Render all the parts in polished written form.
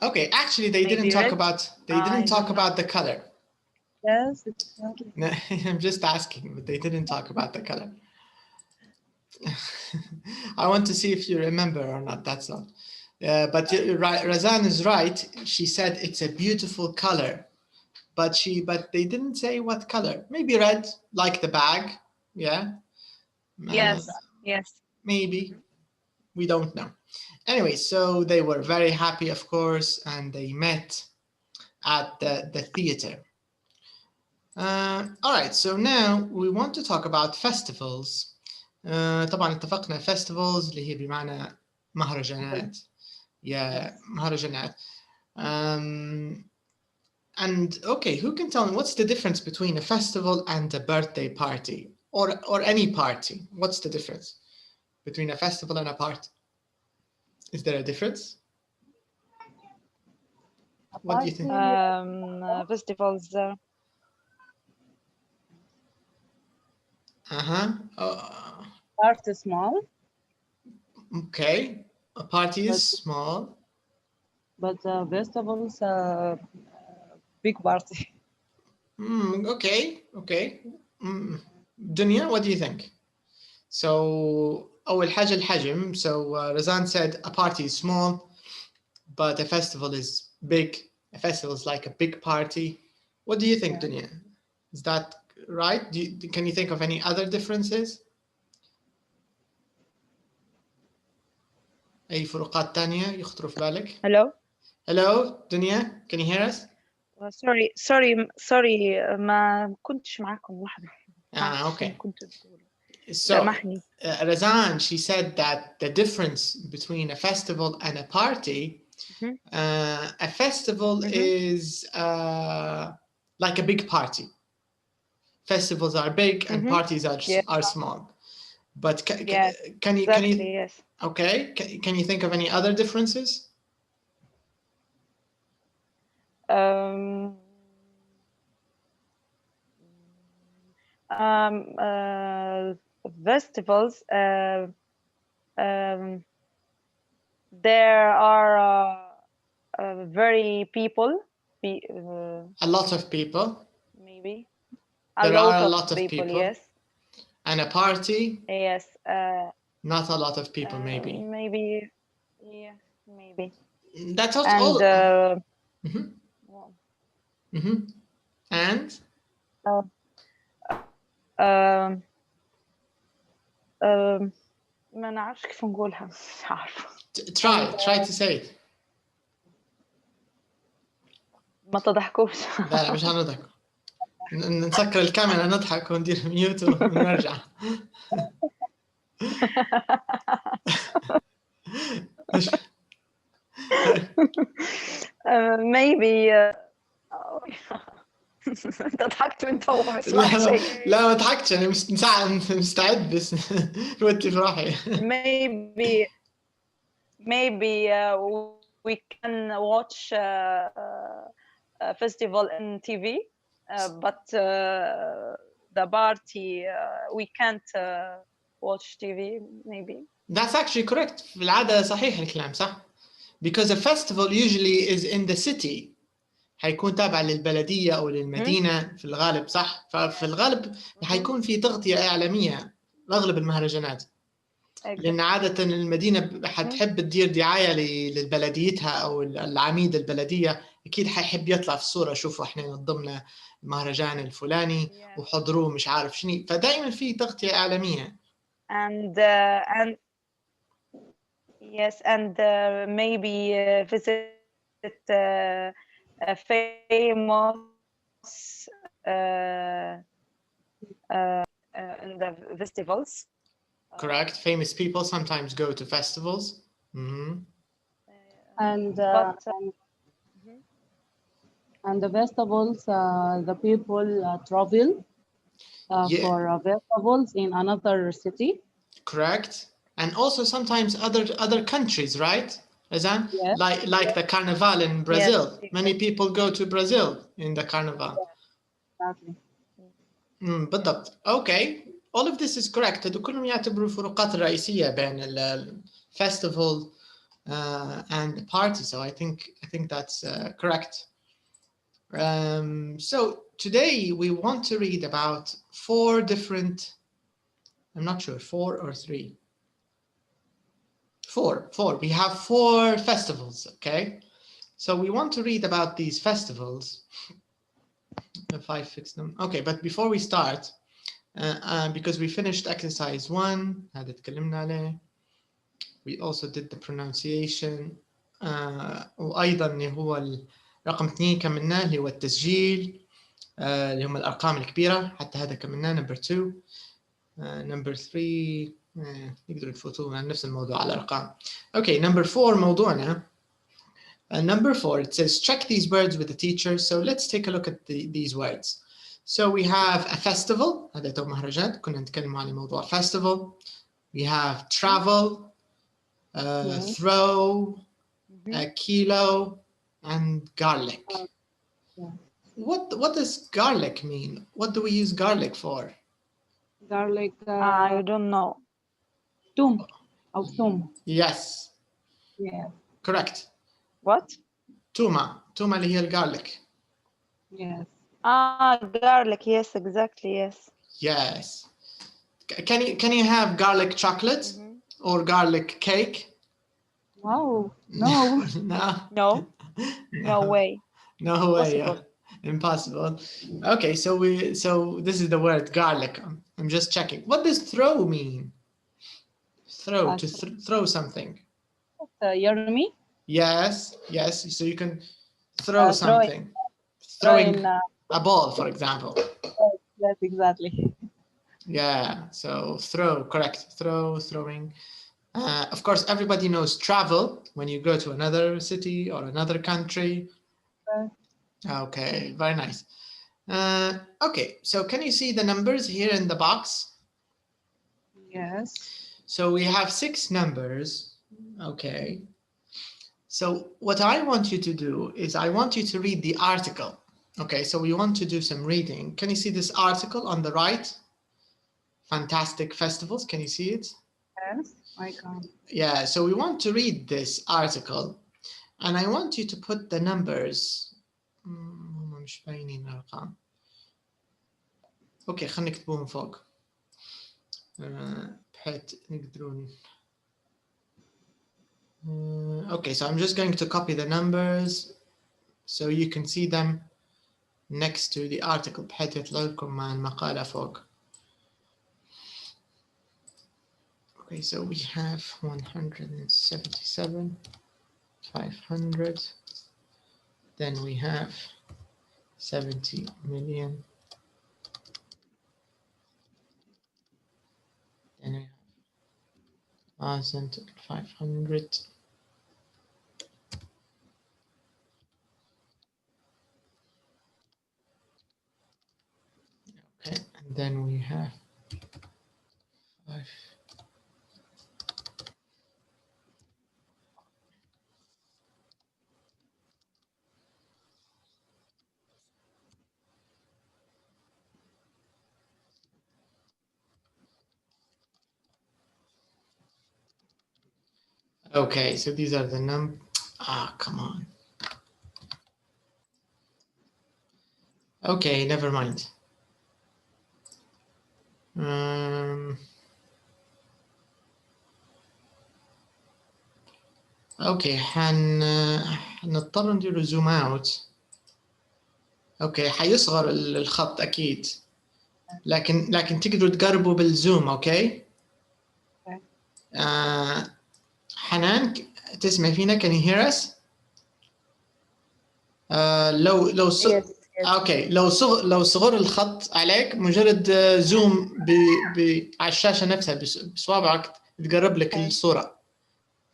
Okay, actually, they didn't Maybe talk red? about the color. Yes. No, I'm just asking, but they didn't talk about the color. I want to see if you remember or not. That's all. But you're right, Razan is right. She said it's a beautiful color, but they didn't say what color. Maybe red, like the bag. Yeah. Yes, yes. Maybe. We don't know. Anyway, so they were very happy, of course, and they met at the theater. All right, so now we want to talk about festivals. طبعا اتفقنا festivals اللي هي بمعنى مهرجانات. Yeah, مهرجانات. And okay, who can tell me what's the difference between a festival and a birthday party or any party? What's the difference between a festival and a party? Is there a difference? What do you think? Festivals. Party small. Okay, a party is small. But festivals, big party. Okay. Dunya, what do you think? So, أول حاجة الحجم. So Razan said a party is small, but a festival is big. A festival is like a big party. What do you think, Dunya? Is that right? Can you think of any other differences? أي فروقات تانية يخطروا في بالك؟ Hello, Dunya, can you hear us? sorry ما كنتش معاكم لحظة. Okay. So, Razan, she said that the difference between a festival and a party, a festival is like a big party. Festivals are big and parties are small. But can you yes. Okay, can you think of any other differences? Festivals, there are very people. A lot of people. Maybe. There are a lot of people. Yes. And a party? Yes. Not a lot of people, maybe. Maybe. Yeah, maybe. That's all. And? ما نعرفش كيف نقولها مش عارفة. Try to say it. ما تضحكوش. لا مش هنضحك. نسكر الكاميرا نضحك وندير ميوت ونرجع. maybe انت ضحكت من تو ما سمعت شيء. لا ما ضحكتش انا مستعد بس نودي في روحي. maybe we can watch a festival in TV but the party we can't watch TV maybe. That's actually correct. في العادة صحيح الكلام صح. Because a festival usually is in the city. حيكون تابع للبلدية أو للمدينة في الغالب صح. ففي الغالب حيكون في تغطية إعلامية لأغلب المهرجانات. لأن عادة المدينة حتحب تدير دعاية للبلديتها أو العميد البلدية أكيد حيحب يطلع في الصورة شوفوا إحنا نضمنا المهرجان الفلاني وحضروه مش عارف شنو فدائما في تغطية إعلامية. And yes and maybe visit famous in the festivals. Correct. Famous people sometimes go to festivals. And the festivals, the people travel for festivals in another city. Correct. And also sometimes other countries, right? Razan? Yes. Like the carnival in Brazil. Yes. Many people go to Brazil in the carnival. Exactly. بالضبط. Okay. All of this is correct. هذول كلهم يعتبروا الفروقات الرئيسية بين الفestival and party. So I think that's correct. So today we want to read about 4 different, I'm not sure, 4 or 3. 4. We have 4 festivals, okay? So we want to read about these festivals. If I fix them. Okay, but before we start, because we finished exercise 1, هذا تكلمنا عليه. We also did the pronunciation. وأيضا اللي هو رقم 2 كملناه اللي هو التسجيل اللي هم الأرقام الكبيرة، حتى هذا كملناه. number 2. number 3 نقدر نفوتوا عن نفس الموضوع على الأرقام. Okay, number 4 موضوعنا. Number 4, it says check these words with the teacher. So let's take a look at these words. So we have a festival. هذا تو مهرجان، كنا نتكلم عن موضوع festival. We have travel, throw, a kilo, and garlic. What does garlic mean? What do we use garlic for? Garlic. I don't know. Tum. Or tum. Yes. Yeah. Correct. What? Tuma اللي هي الgarlic. Yes. Garlic. Yes, exactly. Yes. Yes. Can you have garlic chocolate or garlic cake? Wow. No. No. No. No way. No way. Impossible. Impossible. Okay, so this is the word garlic. I'm just checking. What does throw mean? Throw, to throw something. Yarmi. Yes. So you can throw something. Throwing a ball, for example. Yes, exactly. Yeah, so throw, correct. Throwing. Of course, everybody knows travel when you go to another city or another country. Okay, very nice. Okay, so can you see the numbers here in the box? Yes. So we have 6 numbers. Okay. So what I want you to do is I want you to read the article. Okay, so we want to do some reading. Can you see this article on the right? Fantastic festivals. Can you see it? Yes, I can. Yeah, so we want to read this article and I want you to put the numbers. مش باينين الأرقام. Okay, خلينا نكتبهم فوق. بحيث نقدرون. Okay, so I'm just going to copy the numbers so you can see them next to the article بحيث يطلع لكم مع المقالة فوق. Okay, so we have 177, 500. Then we have 70 million. Then we have 1,500. Okay, and then we have 5. Okay, so these are the come on. Okay, never mind. Okay, حنضطر ندير زوم اوت. اوكي حيصغر الخط اكيد، لكن تقدروا تقربوا بالزوم. اوكي. حنان تسمع فينا؟ can you hear us؟ لو اوكي لو صغر الخط عليك مجرد زوم على الشاشة نفسها بصوابعك تقرب لك الصورة.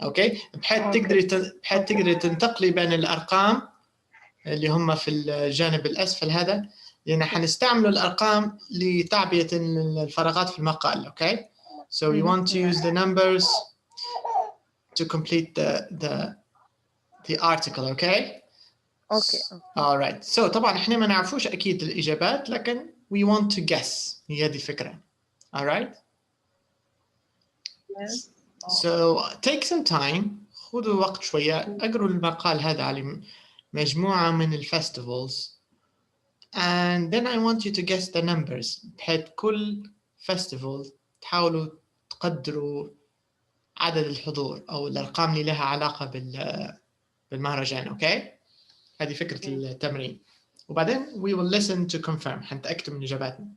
اوكي، بحيث تقدري تنتقلي بين الارقام اللي هم في الجانب الاسفل هذا، لان حنستعملوا الارقام لتعبئة الفراغات في المقال. اوكي، so we want to use the numbers to complete the article. Okay. All right. So طبعا احنا ما نعرفوش اكيد الاجابات، لكن we want to guess. هي دي الفكرة. All right. Yes. So take some time. خذوا وقت شوية، اقروا المقال هذا على مجموعة من الفستيفالز and then I want you to guess the numbers، بحيث كل فestival تحاولوا تقدروا عدد الحضور أو الأرقام اللي لها علاقة بالمهرجان. أوكي؟ هذه فكرة التمرين. وبعدين we will listen to confirm، حنتأكد من إجاباتنا.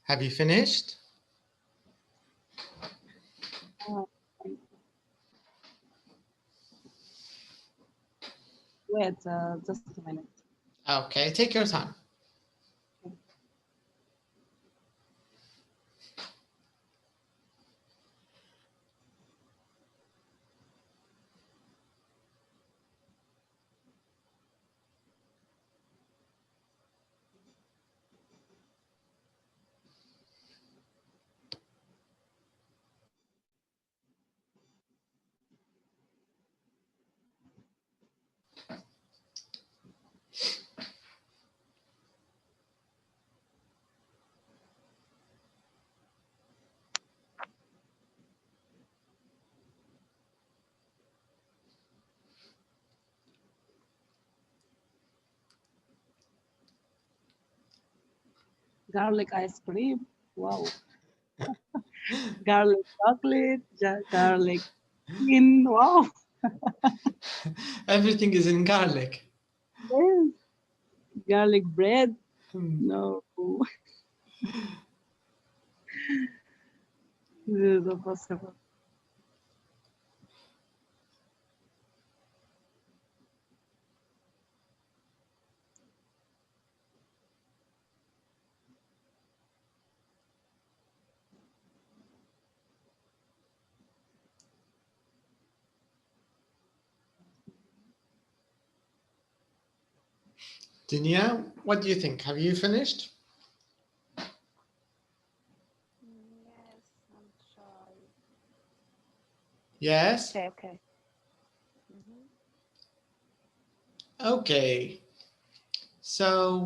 Have you finished? Wait, just a minute. Okay, take your time. Garlic ice cream. Wow. Garlic chocolate, garlic skin. Wow. Everything is in garlic. Yes. Garlic bread. Hmm. No. This is not possible. Dunya, what do you think? Have you finished? Yes, I'm shy. Yes? Okay, okay. Mhm. Okay. So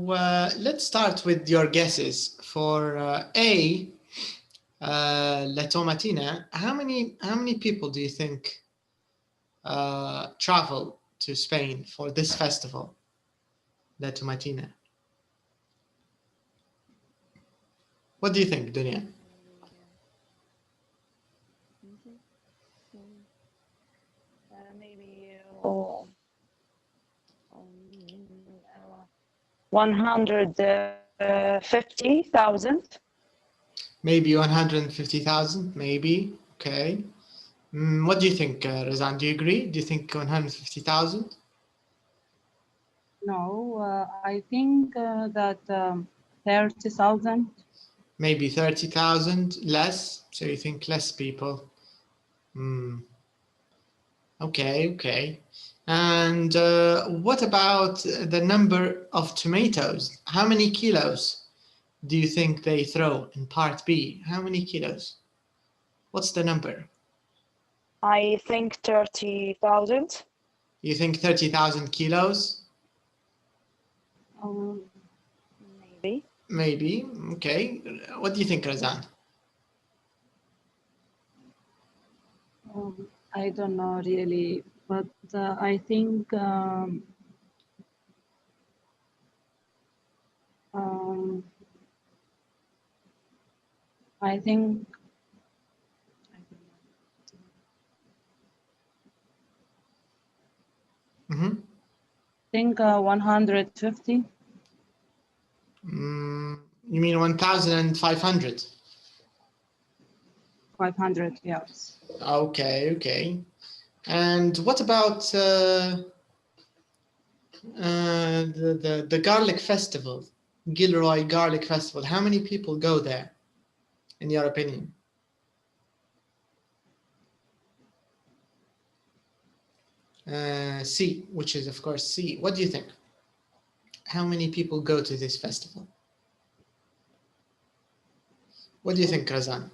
let's start with your guesses. For A, La Tomatina, how many people do you think travel to Spain for this festival, La Tomatina? What do you think, Dunya? Maybe 150,000. Maybe 150,000, maybe. Okay. What do you think, Razan? Do you agree? Do you think 150,000? No, I think that 30,000. Maybe 30,000, less. So you think less people? Okay, okay. And what about the number of tomatoes? How many kilos do you think they throw in part B? How many kilos? What's the number? I think 30,000. You think 30,000 kilos? Maybe. Maybe. Okay. What do you think, Razan? I don't know really, but I think I think Mm-hmm. 150. You mean 1,500? 500, yes. Okay, okay. And what about the garlic festival, Gilroy Garlic Festival? How many people go there, in your opinion? C, which is of course C. What do you think? How many people go to this festival? What do you think, Razan?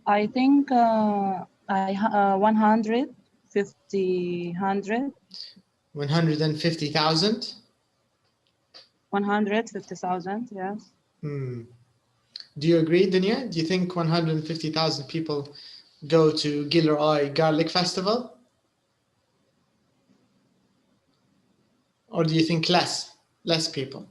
I think 150, 150,000? 150,000, yes. Do you agree, Dunya? Do you think 150,000 people go to Gilroy Garlic Festival? Or do you think less people?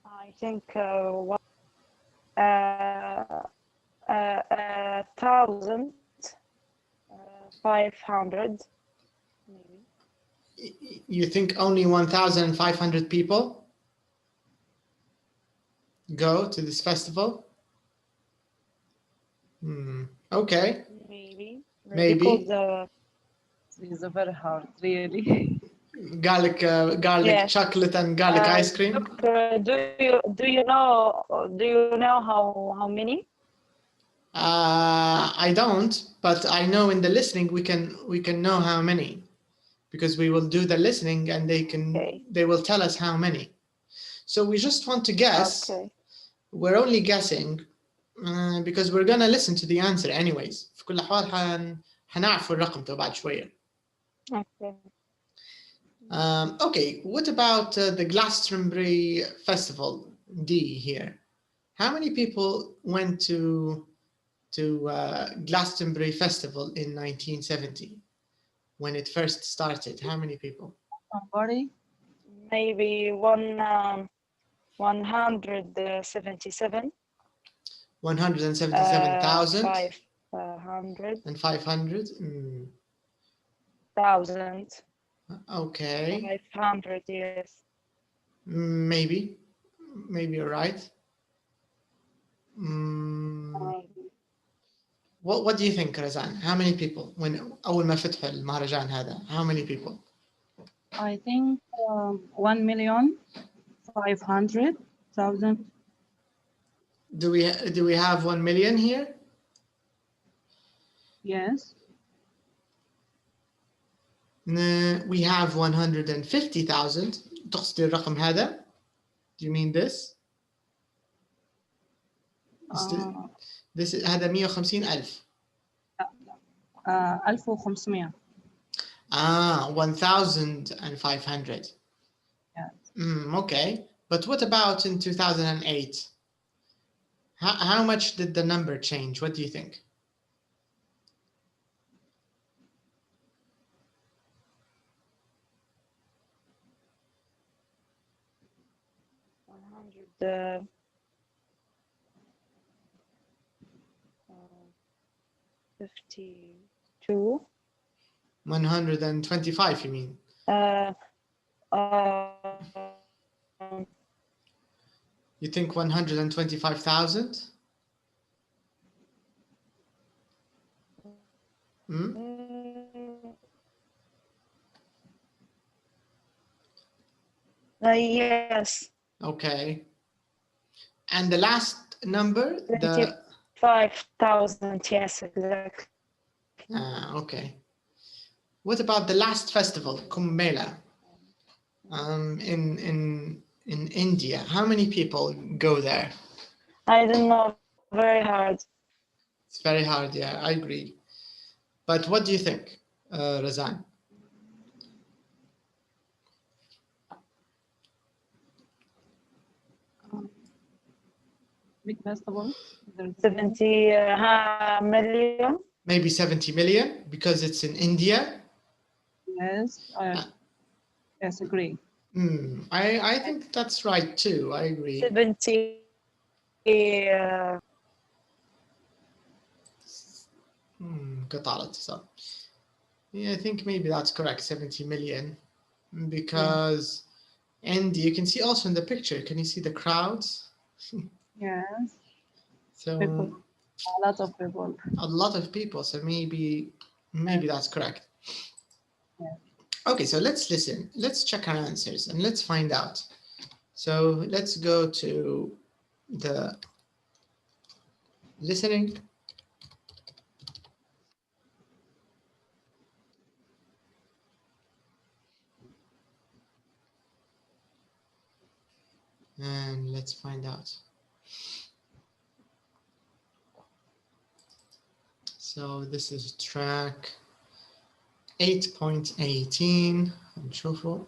I think 1,500 maybe. You think only 1,500 people go to this festival? Okay. Maybe. Maybe. Because It's very hard, really. Garlic Yes. chocolate and garlic ice cream. Doctor, do you know how many? I don't, but I know in the listening we can know how many, because we will do the listening and they will tell us how many. So we just want to guess. Okay. We're only guessing because we're gonna listen to the answer anyways. في كل الأحوال هنعرف الرقم تبع بعد شوية. Okay. Okay, what about the Glastonbury Festival, D here? How many people went to Glastonbury Festival in 1970 when it first started? How many people? Somebody? Maybe 177. 177,000 500. and 500. 1,000. Okay. 500, yes. Maybe you're right. What do you think, Razan? How many people when أول ما فتحوا المهرجان هذا? How many people? I think 1,500,000. Do we have 1 million here? Yes. We have 150,000. تقصدي الرقم هذا? Do you mean this? This هذا 150,000. 1,500. 1,500. Yes. Okay. But what about in 2008? How much did the number change? What do you think? Uh, 52. 125, you mean? Um, You think 125,000? Yes. Okay. And the last number, the 5,000. Yes, exactly. okay. What about the last festival, Kumbh Mela, in India? How many people go there? I don't know. Very hard. It's very hard. Yeah, I agree. But what do you think, Razan? Big festival. There's 70 million. Maybe 70 million because it's in India. Yes, yes, agree. I think that's right too. I agree. 70. قطع الاتصال. Yeah, I think maybe that's correct. 70 million, because and you can see also in the picture. Can you see the crowds? Yes, So people, a lot of people. a lot of people. So maybe that's correct. Yeah. Okay, so let's listen. Let's check our answers and let's find out. So let's go to the listening. And let's find out. So this is track 8.18. نشوفه.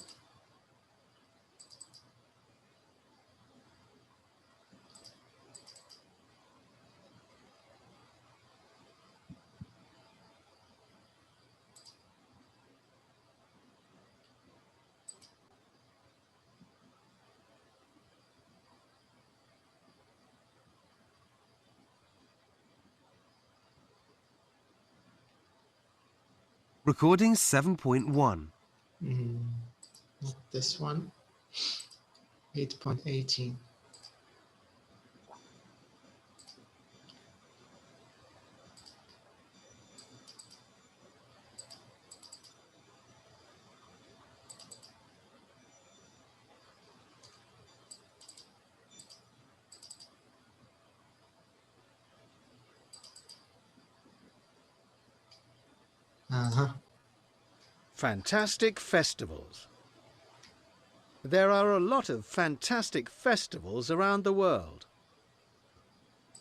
Recording 7.1. Not this one. 8.18. Fantastic festivals. There are a lot of fantastic festivals around the world.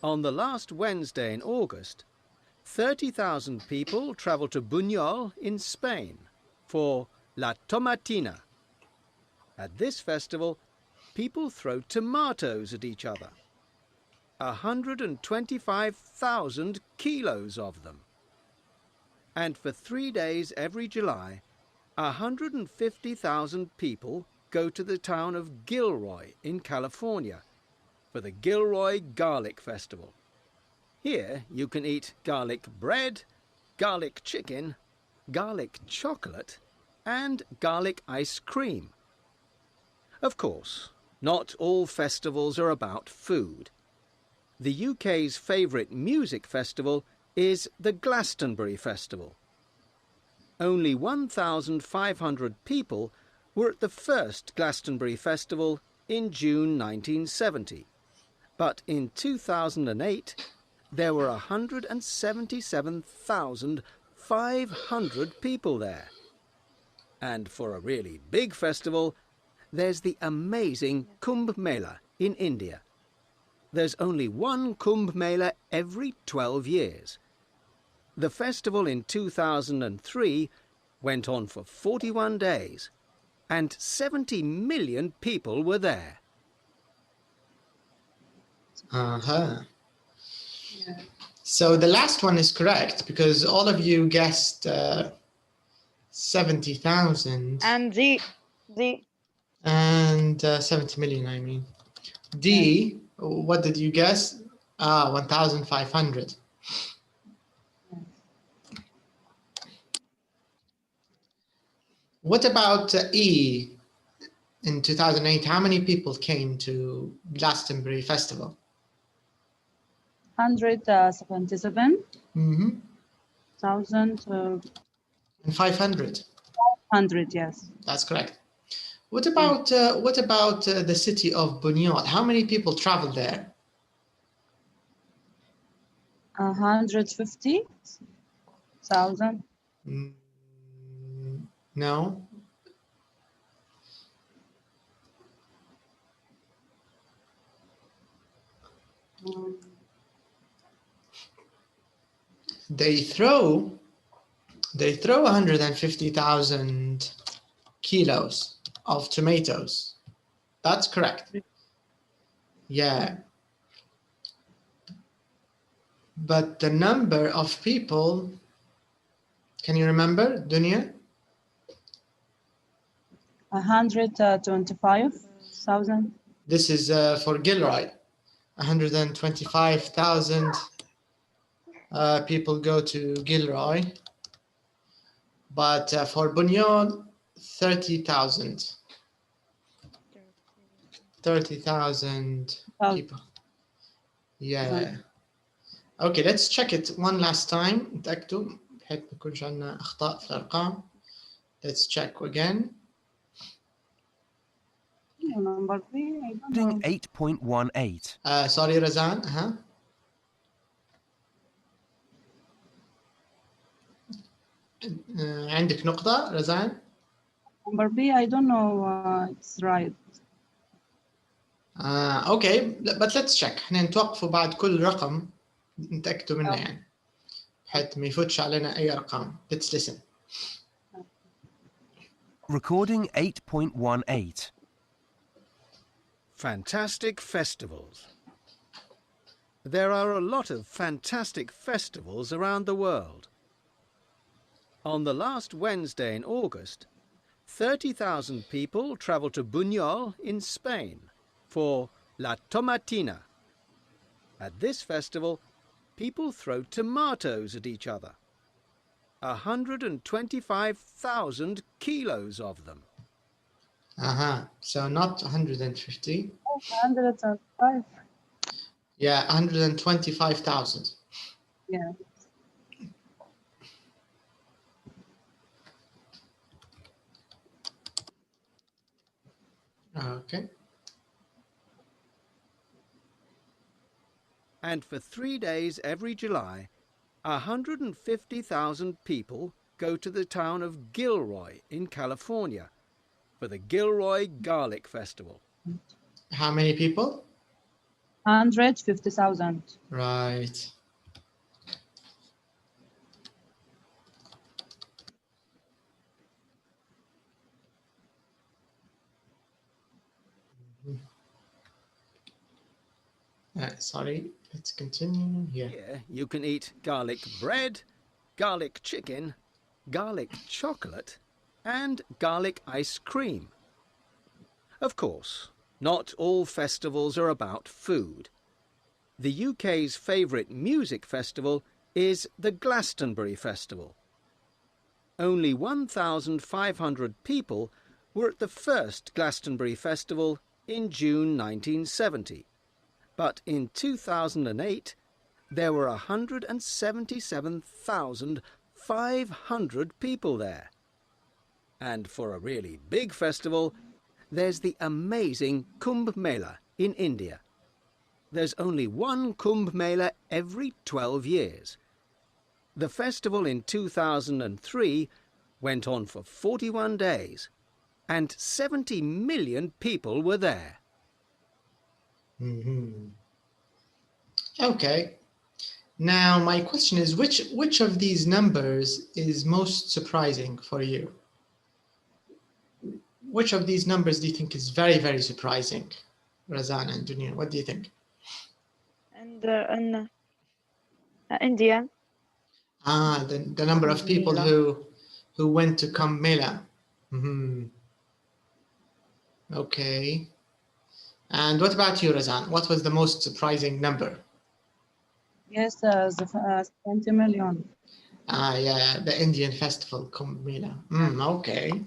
On the last Wednesday in August, 30,000 people travelled to Buñol in Spain for La Tomatina. At this festival, people throw tomatoes at each other. 125,000 kilos of them. And for 3 days every July, 150,000 people go to the town of Gilroy in California for the Gilroy Garlic Festival. Here you can eat garlic bread, garlic chicken, garlic chocolate, and garlic ice cream. Of course, not all festivals are about food. The UK's favourite music festival is the Glastonbury Festival. Only 1,500 people were at the first Glastonbury Festival in June 1970. But in 2008, there were 177,500 people there. And for a really big festival, there's the amazing Kumbh Mela in India. There's only one Kumbh Mela every 12 years. The festival in 2003 went on for 41 days, and 70 million people were there. Uh-huh. Yeah. So the last one is correct because all of you guessed 70,000 And D. and 70 million, I mean. D, what did you guess? 1,500. What about E? In 2008, how many people came to Glastonbury Festival? 177,000. Mm-hmm. And 500. 100, yes. That's correct. What about the city of Bunyod? How many people travel there? 150,000. No. They throw 150,000 kilos of tomatoes. That's correct. Yeah. But the number of people, can you remember, Dunya? 125,000. This is for Gilroy. 125,000 people go to Gilroy. But for Bunyod, 30,000. 30,000 people. Yeah. Okay, let's check it one last time. نتأكدوا بحيث ما يكونش عندنا أخطاء في الأرقام. Let's check again. Number 3, I don't Recording know. 8.18. Sorry, Razan. عندك نقطة رزان؟ Number B, I don't know it's right. Okay, but let's check. احنا نتوقفوا بعد كل رقم نتأكدوا منه يعني بحيث ما يفوتش علينا أي أرقام. Let's listen. Recording 8.18. Fantastic festivals. There are a lot of fantastic festivals around the world. On the last Wednesday in August, 30,000 people travelled to Buñol in Spain for La Tomatina. At this festival, people throw tomatoes at each other. 125,000 kilos of them. So not 150. 105. Yeah, 125,000. Yeah. Okay. And for 3 days every July, 150,000 people go to the town of Gilroy in California for the Gilroy Garlic Festival. How many people? 150,000. Right. Sorry, let's continue here. Here you can eat garlic bread, garlic chicken, garlic chocolate, and garlic ice cream. Of course, not all festivals are about food. The UK's favourite music festival is the Glastonbury Festival. Only 1,500 people were at the first Glastonbury Festival in June 1970. But in 2008, there were 177,500 people there. And for a really big festival, there's the amazing Kumbh Mela in India. There's only one Kumbh Mela every 12 years. The festival in 2003 went on for 41 days, and 70 million people were there. Okay. Now, my question is, which of these numbers is most surprising for you? Which of these numbers do you think is very, very surprising? Razan and Dunya, what do you think? And India. Ah, the number of people Mela. who went to Kumbh Mela. Mhm. Okay. And what about you, Razan? What was the most surprising number? Yes, 20 million. Ah, yeah, the Indian festival, Kumbh Mela. Okay.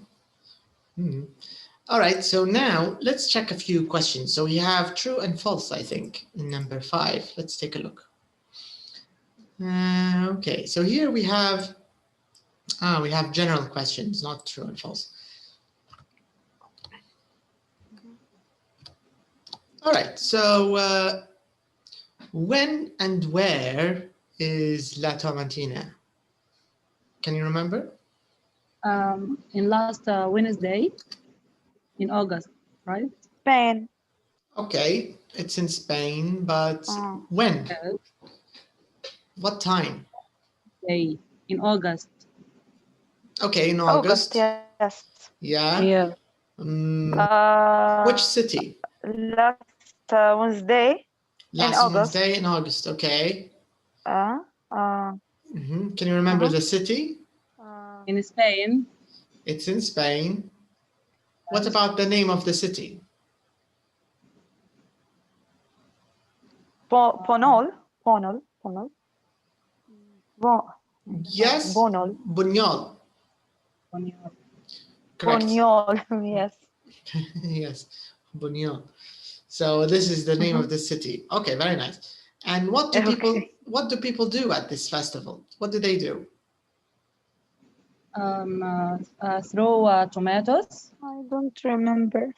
All right, so now let's check a few questions. So we have true and false, I think, in number 5. Let's take a look. Okay, so here we have general questions, not true and false. All right, so when and where is La Tomatina? Can you remember? In last Wednesday in August, right? Spain. Okay, it's in Spain, but Oh. when? Yes. What time? Day in August. Okay, in August. Yes. Yeah. Yeah. Which city? Last Wednesday. Last August. Wednesday in August. Okay. Can you remember the city? In Spain. It's in Spain. What about the name of the city? Ponol. Yes. Bonol. Buñol. Correct. Buñol. Yes. Yes. Buñol. So this is the name of the city. Okay, very nice. And what do people do at this festival? What do they do? Throw tomatoes. I don't remember.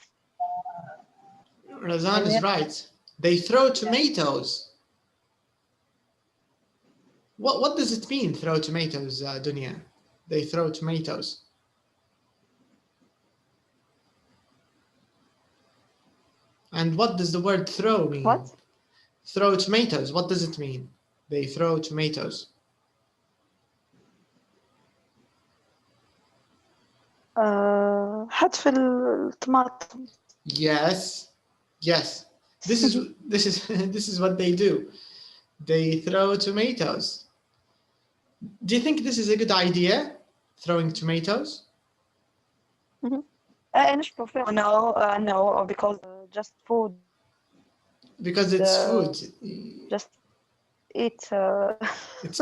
Razan is right. They throw tomatoes. What does it mean, throw tomatoes, Dunya? They throw tomatoes. And what does the word throw mean? What? Throw tomatoes. What does it mean? They throw tomatoes. حذف الطماطم. Yes. This is what they do. They throw tomatoes. Do you think this is a good idea? Throwing tomatoes? No, because just food. Because it's food. Just eat. It's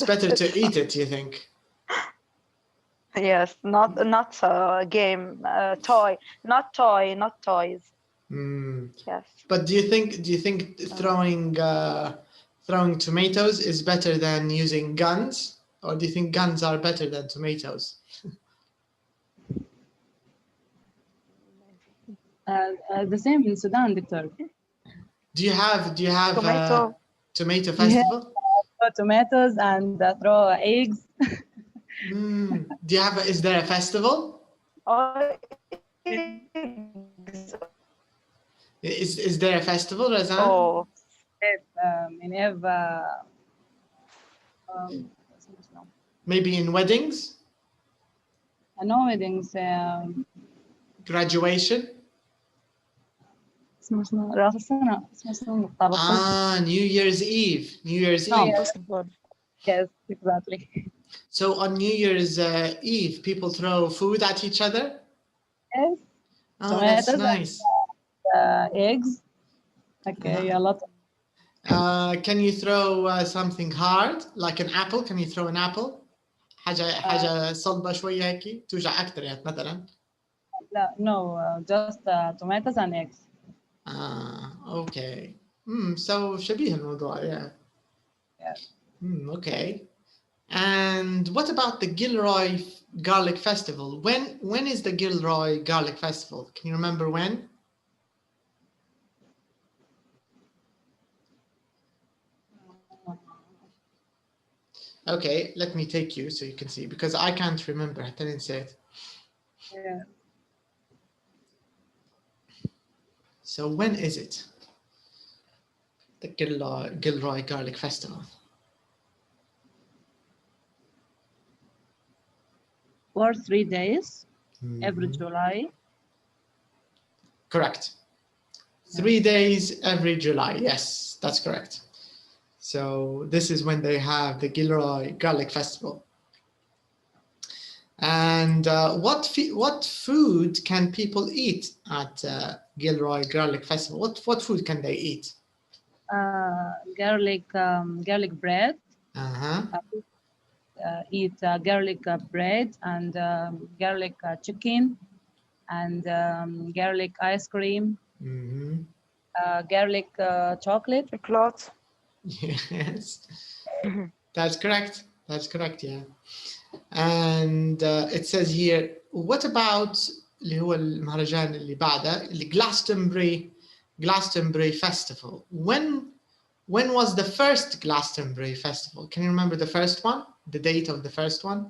better to eat it, you think? Yes, not game, toy, not toys. Yes. But do you think throwing tomatoes is better than using guns, or do you think guns are better than tomatoes? The same in Sudan, Doctor. Do you have tomato festival? Yeah, throw tomatoes and throw eggs. Do you have? Is there a festival? Is there a festival, Razan? Oh. Maybe in weddings? No weddings. Graduation? New Year's Eve. Eve. Yes, exactly. So on New Year's Eve, people throw food at each other? Yes. Oh, that's nice. Eggs. Okay, a lot. Can you throw something hard, like an apple? Can you throw an apple? حاجة صلبة شوية هيك توجع أكتر يعني مثلا. لا, no, just tomatoes and eggs. Okay. So شبيه الموضوع, yeah. Okay. And what about the Gilroy Garlic Festival? When is the Gilroy Garlic Festival? Can you remember when? Okay, let me take you so you can see, because I can't remember. I didn't say it. Yeah. So when is it? The Gilroy Garlic Festival. for 3 days every Mhm. July. Correct. 3 days every July. Yes, that's correct. So this is when they have the Gilroy Garlic Festival. And what food can people eat at Gilroy Garlic Festival? What food can they eat? Garlic bread. Uh-huh. Eat garlic bread and garlic chicken and garlic ice cream, Mm-hmm. garlic chocolate. Chocolate. Yes, that's correct. That's correct. Yeah. And it says here, what about اللي هو المهرجان اللي بعده Glastonbury Festival? When was the first Glastonbury Festival? Can you remember the first one? The date of the first one?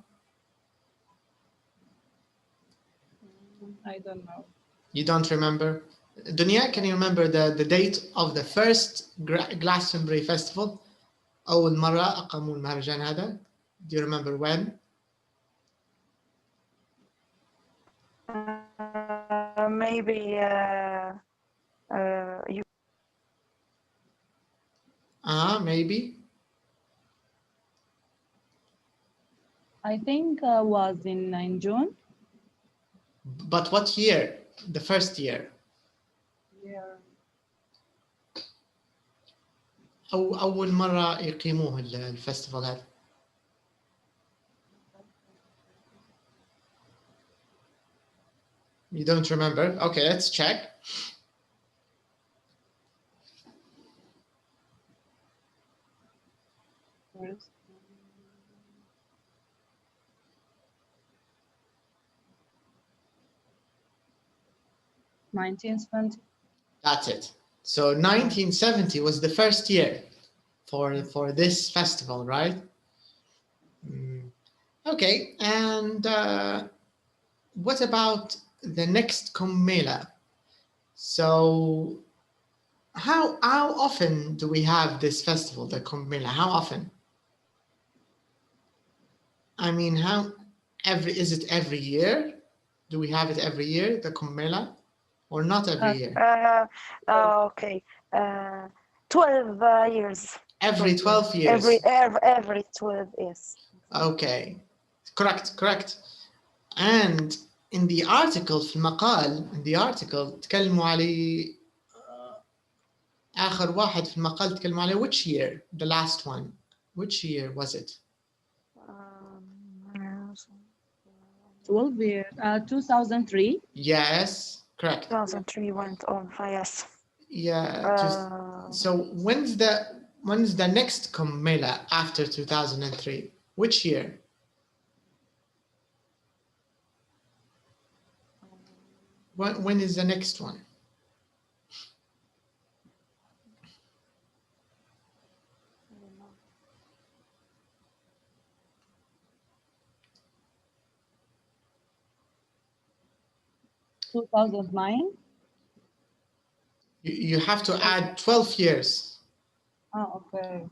I don't know. You don't remember? Dunya, can you remember the date of the first Glastonbury Festival? أول مرة أقاموا المهرجان هذا. Do you remember when? Maybe you. Maybe. I think was in June. But what year? The first year. Yeah. أول مرة يقيموه الفestival هذا. You don't remember? Okay, let's check. First. $1970. That's it. So 1970 was the first year for this festival, right? Okay, and what about the next Kumbh? So how often do we have this festival, the Kumbh? How often? I mean, is it every year? Do we have it every year, the Kumbh, or not every year? Okay. 12 years. Every 12 years. Every 12 years. Okay, correct. And in the article في المقال تكلموا عليه آخر واحد في المقال تكلموا عليه which year, the last one, which year was it? 12 years. 2003. Yes, correct. 2003 went on. Yes. Yeah. So when's the next Kumbh after 2003? Which year? When is the next one? In 2009. You have to add 12 years. Oh, okay.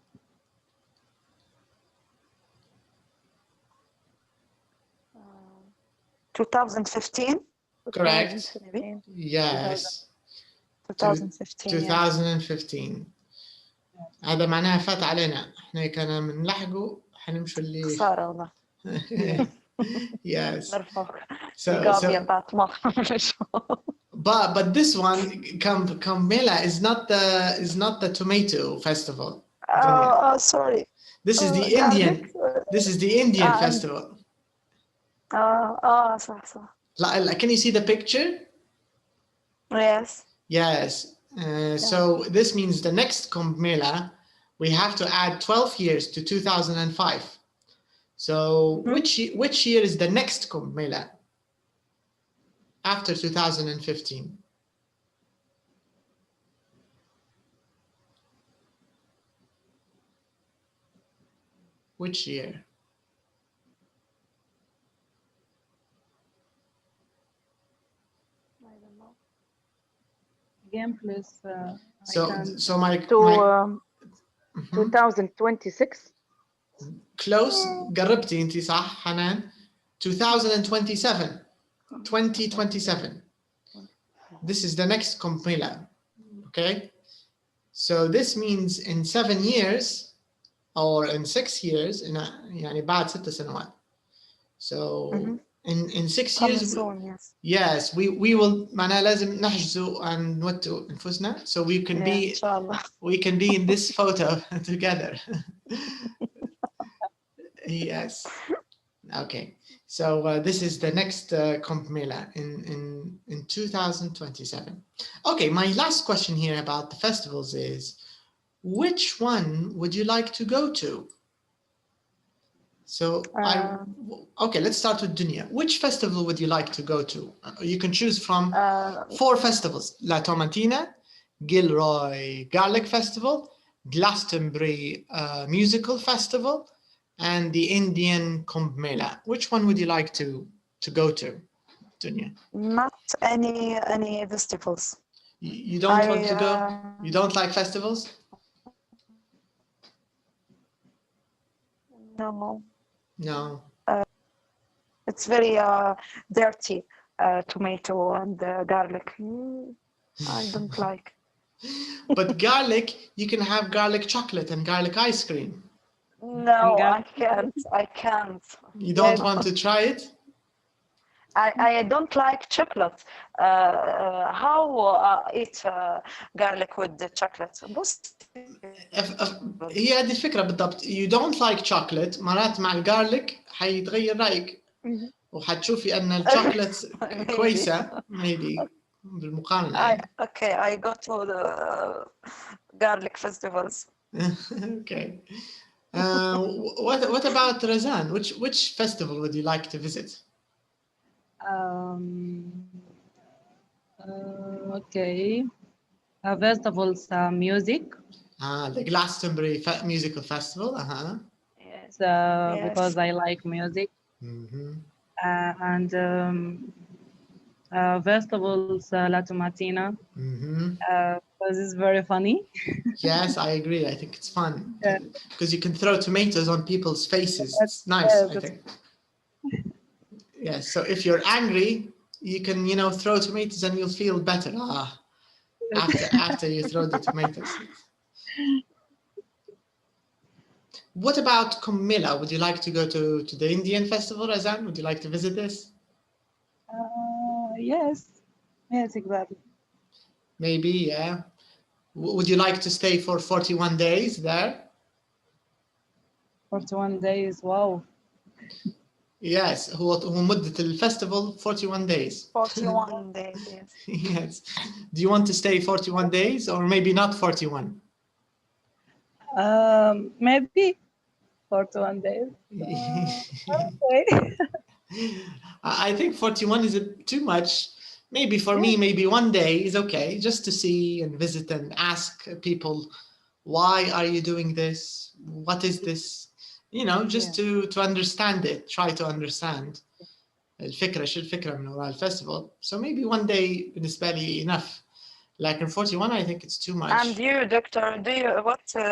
Uh, 2015. Correct. Maybe. Yes. 2015. 2015. هذا معناها فات علينا. احنا كنا بنلحقه حنمشوا اللي. خسارة والله. Yes. So but this one Kumbh is not the tomato festival. Sorry. This is the Indian. This is the Indian festival. صح. Can you see the picture? Yes. Yes. So this means the next Kumbh we have to add 12 years to 2005. So which year is the next Kumbh after 2015? Which year? I don't know. Again, please. So my 2026. close. قربتي انتي صح حنان. 2027. 2027. This is the next Compmela. Okay. So this means in 7 years or in 6 years, يعني بعد 6 سنوات. So in 6 Coming years, soon, yes. yes, we will معناها لازم نحجزوا and نوتوا أنفسنا so we can be Inshallah. we can be in this photo together. Yes. Okay. So this is the next Compmela in 2027. Okay, my last question here about the festivals is, which one would you like to go to? So okay, let's start with Dunya. Which festival would you like to go to? You can choose from 4 festivals: La Tomatina, Gilroy Garlic Festival, Glastonbury Musical Festival, and the Indian Compmela. Which one would you like to go to, Dunya? Not any festivals. You don't want to go? You don't like festivals? No. No. It's very dirty, tomato and garlic. I don't like. But garlic, you can have garlic chocolate and garlic ice cream. No, I can't. You don't want to try it? I don't like chocolate. How eat garlic with the chocolate? هي هذه الفكرة بالضبط. You don't like chocolate. مرات مع الجارليك حيتغير رأيك وحتشوفي أن الشوكولات كويسة maybe بالمقارنة. Okay, I go to the garlic festivals. Okay. What about Razan? Which festival would you like to visit? Okay. Festivals, music. The Glastonbury Musical Festival. Yes. Because I like music. And festivals, La Tomatina. Because it's very funny. Yes, I agree. I think it's fun because you can throw tomatoes on people's faces. It's nice, I think. Yes. So if you're angry, you can, throw tomatoes and you'll feel better. After you throw the tomatoes. What about Compmela? Would you like to go to the Indian festival, Razan? Would you like to visit this? Yes, exactly. Maybe, yeah. Would you like to stay for 41 days there? 41 days, wow. Yes, هو مدة الفestival 41 days. 41 days, yes. Yes. Do you want to stay 41 days or maybe not 41? Maybe 41 days. Okay. I think 41 is too much. Maybe for me, maybe 1 day is okay, just to see and visit and ask people, why are you doing this? What is this? Just to understand it, try to understand. الفكرة شو الفكرة من وراء الفestival. So maybe 1 day بالنسبة لي enough. Like in 41, I think it's too much. And you, doctor,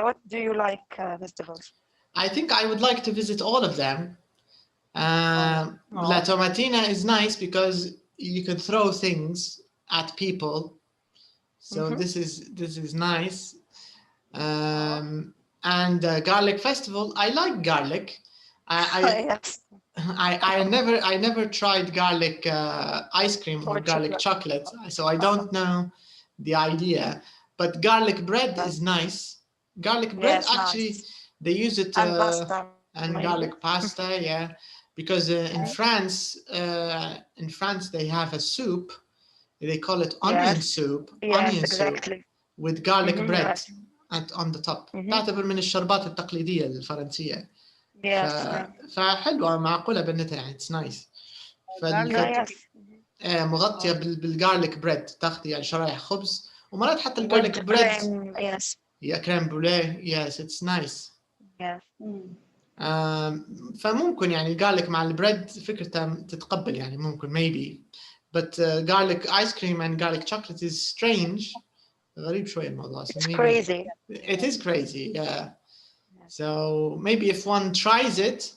what do you like festivals? I think I would like to visit all of them. La Tomatina is nice because you can throw things at people. So this is nice. And Garlic Festival, I like garlic. Yes. I never tried garlic ice cream or garlic chocolate, so I don't know the idea. But garlic bread is nice. Garlic bread, actually, nice. They use it and pasta, and garlic pasta, yeah. Because in France they have a soup. They call it onion soup. Yes, onion exactly. soup with garlic bread on the top. Mhm. تعتبر من الشربات التقليدية الفرنسية. Yes. فحلوة معقولة بنتها يعني it's nice. Yes. مغطية بالجارليك بريد، تاخذي يعني شرايح خبز ومرات حتى الجارليك With بريد. cream, yes. Yeah, crème brûlée. Yes, it's nice. Yes. فممكن يعني الجارليك مع البريد فكرتها تتقبل يعني ممكن maybe. But garlic ice cream and garlic chocolate is strange. غريب شوية الموضوع. It's crazy. It is crazy, yeah. So maybe if one tries it,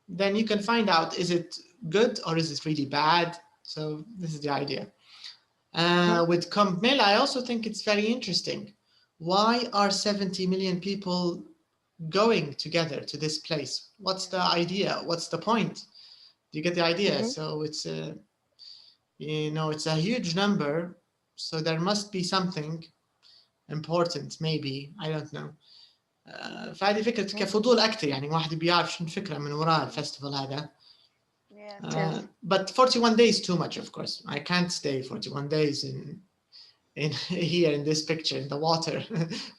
then you can find out, is it good or is it really bad? So this is the idea. With Camp Mela, I also think it's very interesting. Why are 70 million people going together to this place? What's the idea? What's the point? Do you get the idea? So it's it's a huge number. So there must be something important, maybe. I don't know. فهذه فكرة كفضول أكتر يعني واحد بيعرف شو الفكرة من وراء الفestival هذا. But 41 days too much, of course. I can't stay 41 days in here in this picture in the water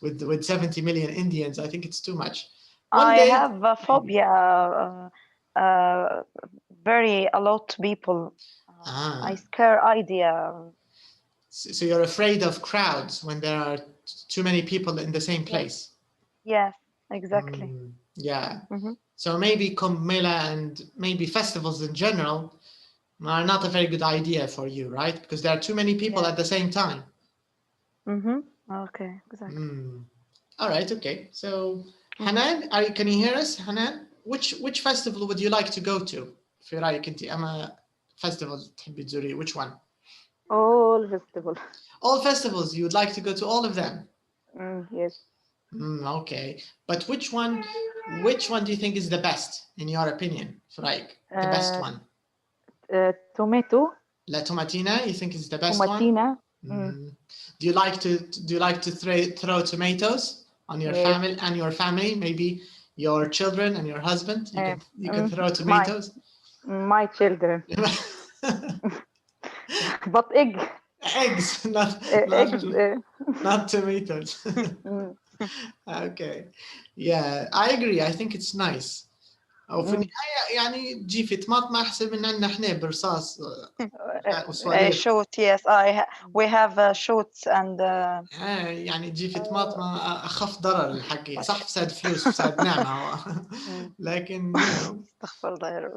with 70 million Indians. I think it's too much. I have a phobia. A lot of people. I scare idea. So you're afraid of crowds when there are too many people in the same place. Yes, exactly. Yeah. So maybe Kumbh Mela and maybe festivals in general are not a very good idea for you, right? Because there are too many people at the same time. Okay, exactly. All right, okay. So Hanan, can you hear us, Hanan? Which festival would you like to go to? في رأيك أنت أما festival تحبي تزوري, which one? All festivals. All festivals, you would like to go to all of them? Yes. Okay, but which one do you think is the best in your opinion, في رأيك? The best one? Tomato. La Tomatina, you think is the best Tomatina. one? Do you like to throw tomatoes on your family and your family, maybe your children and your husband? You can throw tomatoes. My children. But Eggs, not eggs. not tomatoes. Okay, yeah, I agree. I think it's nice. أو في النهاية يعني تجي في طماطم أحسن من عندنا إحنا برصاص shoot. Yes, we have shoots and. يعني تجي في طماطم أخف ضرر الحقيقة. صح فساد فلوس فساد نعمة لكن استغفر الله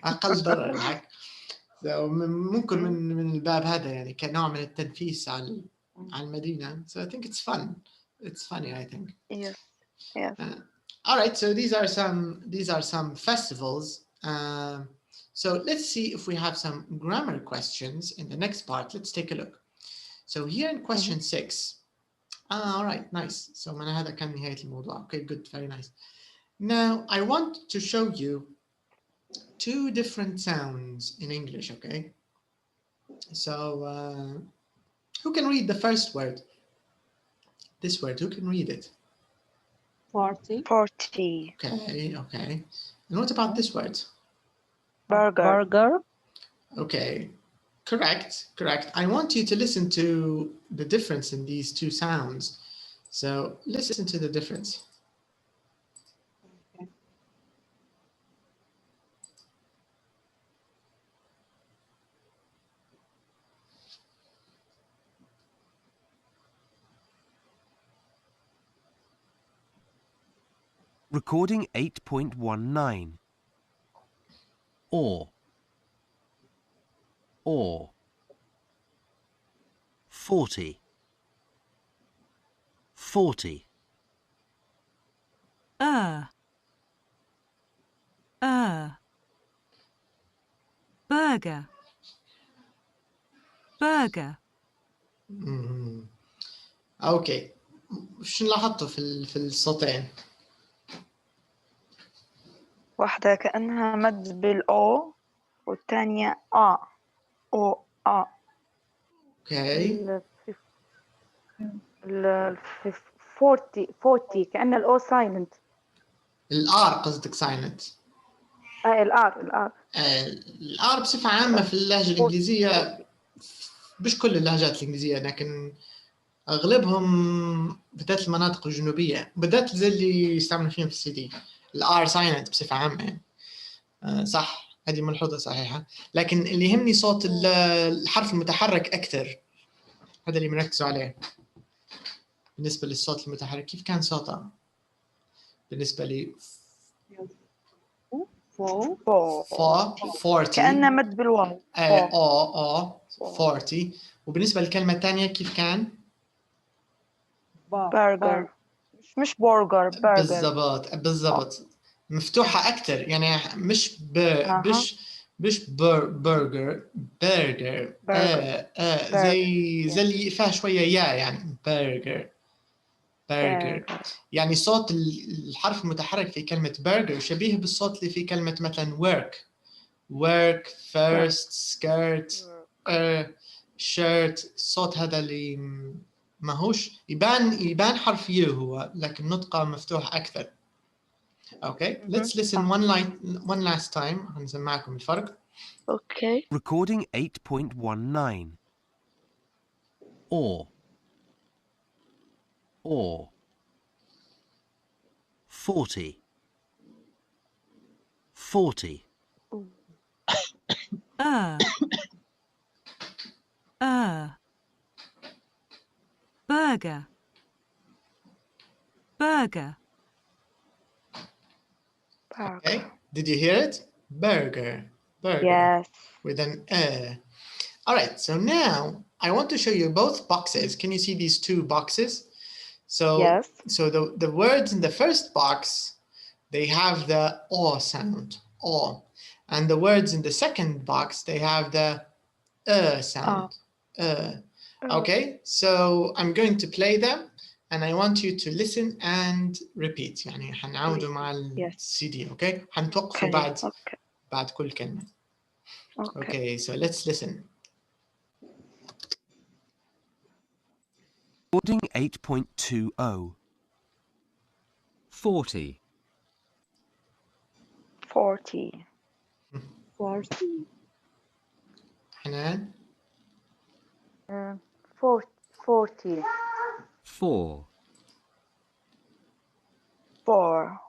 أقل ضرر الحق. ممكن من الباب هذا يعني كنوع من التنفيس على المدينة. So I think it's fun. It's funny, I think. Yes. All right, so these are some festivals. So let's see if we have some grammar questions in the next part. Let's take a look. So here in question 6. All right, nice. So من هذا كان نهاية الموضوع. Okay, good, very nice. Now I want to show you 2 different sounds in English, okay? So who can read the first word? This word, who can read it? 40. Okay. And what about this word? Burger. Okay, correct. I want you to listen to the difference in these 2 sounds. So listen to the difference. Recording 8.19. Or. 40. 40. Burger. اوكي شو لاحظتوا في الصوتين؟ واحدة كأنها مد بالأو والثانية أو. اوكي. 40 كأن الأو سايلنت. الآر قصدك سايلنت؟ الآر بصفة عامة في اللهجة الإنجليزية، مش كل اللهجات الإنجليزية لكن أغلبهم بالذات المناطق الجنوبية بالذات زي اللي يستعملوا فيهم في السي دي الآر سايلنت بصفة عامة يعني. صح، هذه ملحوظة صحيحة. لكن اللي يهمني صوت الحرف المتحرك أكثر، هذا اللي مركزوا عليه. بالنسبة للصوت المتحرك كيف كان صوته بالنسبة لي؟ 40 كأنه مد بالواو. 40. وبالنسبة للكلمة الثانية كيف كان؟ برجر. مش برجر، برجر. بالضبط. مفتوحة أكتر يعني مش برجر زي اللي فيها شوية يعني برجر يعني صوت الحرف المتحرك في كلمة برجر شبيه بالصوت اللي في كلمة مثلا work first skirt shirt الصوت هذا اللي ماهوش يبان حرف يو هو لكن نطقه مفتوح أكثر. Okay, let's listen one last time. هنسمعكم الفرق. Okay. Recording 8.19. Or. 40. 40. Burger. Burger. Okay, did you hear it? Burger. Yes. With an All right, so now I want to show you both boxes. Can you see these two boxes? So, yes. So the words in the first box, they have the O sound, O. And the words in the second box, they have the sound. Okay, so I'm going to play them and I want you to listen and repeat. يعني حنعودوا مع الCD, okay? حنتوقفوا بعد كل كلمة. Okay, so let's listen. Recording 8.20. 40. 40. 40. حنان. 40. 4. 4.